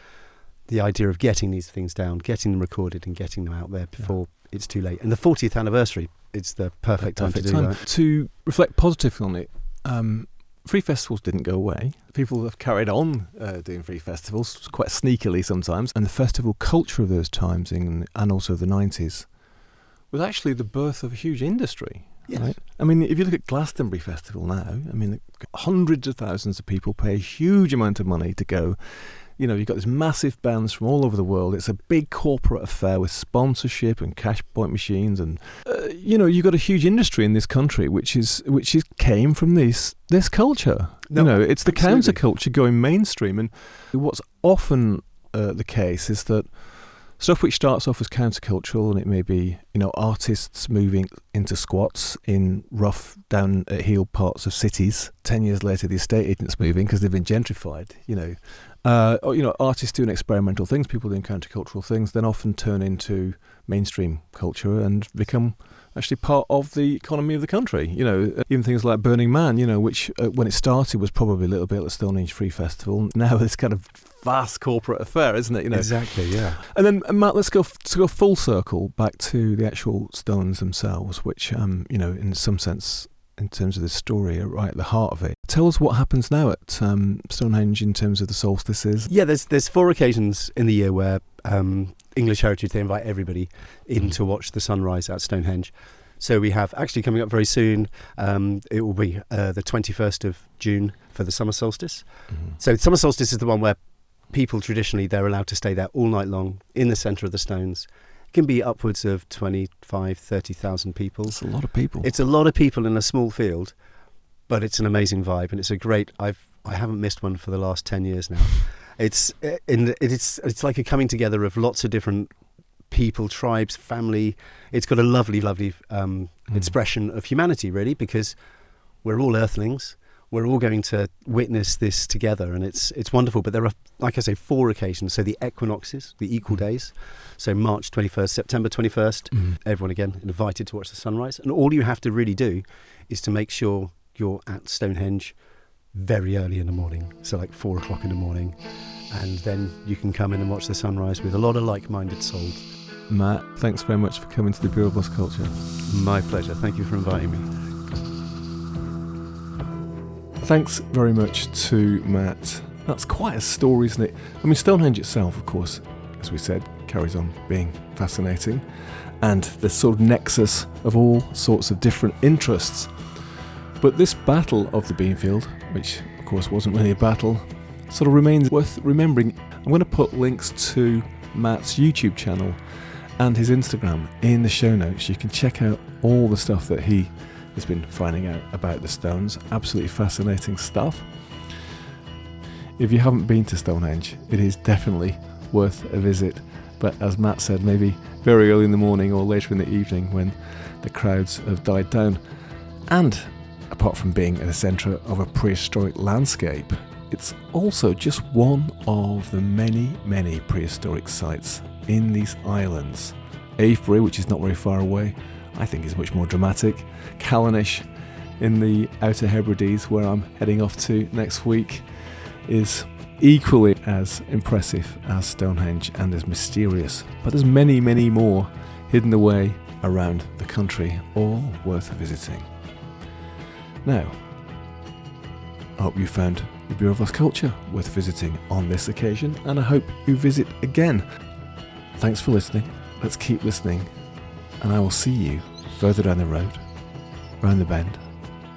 the idea of getting these things down, getting them recorded and getting them out there before it's too late. And the 40th anniversary, it's the perfect time to do that. To reflect positively on it, free festivals didn't go away. People have carried on doing free festivals, quite sneakily sometimes, and the festival culture of those times and also the 90s was actually the birth of a huge industry. Yes. Right? I mean, if you look at Glastonbury Festival now, I mean, hundreds of thousands of people pay a huge amount of money to go. You've got these massive bands from all over the world. It's a big corporate affair with sponsorship and cash point machines, and you've got a huge industry in this country which came from this culture. No, it's the counterculture going mainstream, and what's often the case is that stuff which starts off as countercultural, and it may be artists moving into squats in rough down at heel parts of cities. 10 years later, the estate agents moving because they've been gentrified. Artists doing experimental things, people doing countercultural things, then often turn into mainstream culture and become actually part of the economy of the country. Even things like Burning Man, which when it started was probably a little bit like the Stonehenge Free Festival. Now it's kind of vast corporate affair, isn't it? Exactly, yeah. And then, Matt, let's go full circle back to the actual stones themselves, which, in some sense, in terms of the story, are right at the heart of it. Tell us what happens now at Stonehenge in terms of the solstices. Yeah, there's 4 occasions in the year where English Heritage, they invite everybody in to watch the sunrise at Stonehenge. So we have actually coming up very soon, it will be the 21st of June for the summer solstice. So summer solstice is the one where people traditionally, they're allowed to stay there all night long in the centre of the stones. It can be upwards of 25, 30,000 people. It's a lot of people. It's a lot of people in a small field, but it's an amazing vibe, and it's a great. I haven't missed one for the last 10 years now. It's like a coming together of lots of different people, tribes, family. It's got a lovely expression of humanity, really, because we're all earthlings. We're all going to witness this together, and it's wonderful. But there are, like I say, 4 occasions. So the equinoxes, the equal days. So March 21st, September 21st. Everyone, again, invited to watch the sunrise. And all you have to really do is to make sure you're at Stonehenge very early in the morning. So like 4 o'clock in the morning. And then you can come in and watch the sunrise with a lot of like-minded souls. Matt, thanks very much for coming to the Bureau of Lost Culture. My pleasure. Thank you for inviting me. Thanks very much to Matt. That's quite a story, isn't it? I mean, Stonehenge itself, of course, as we said, carries on being fascinating, and the sort of nexus of all sorts of different interests. But this battle of the Beanfield, which of course wasn't really a battle, sort of remains worth remembering. I'm going to put links to Matt's YouTube channel and his Instagram in the show notes. You can check out all the stuff that he has been finding out about the stones. Absolutely fascinating stuff. If you haven't been to Stonehenge, it is definitely worth a visit, but as Matt said, maybe very early in the morning or later in the evening when the crowds have died down. And apart from being at the centre of a prehistoric landscape, it's also just one of the many prehistoric sites in these islands. Avebury, which is not very far away, I think is much more dramatic. Callanish in the Outer Hebrides, where I'm heading off to next week, is equally as impressive as Stonehenge and as mysterious. But there's many more hidden away around the country, all worth visiting. Now, I hope you found the Bureau of Lost Culture worth visiting on this occasion, and I hope you visit again. Thanks for listening. Let's keep listening, and I will see you further down the road, round the bend,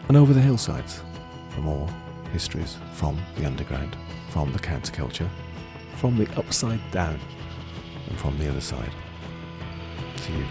and over the hillsides for more histories from the underground, from the counterculture, from the upside down, and from the other side. See you.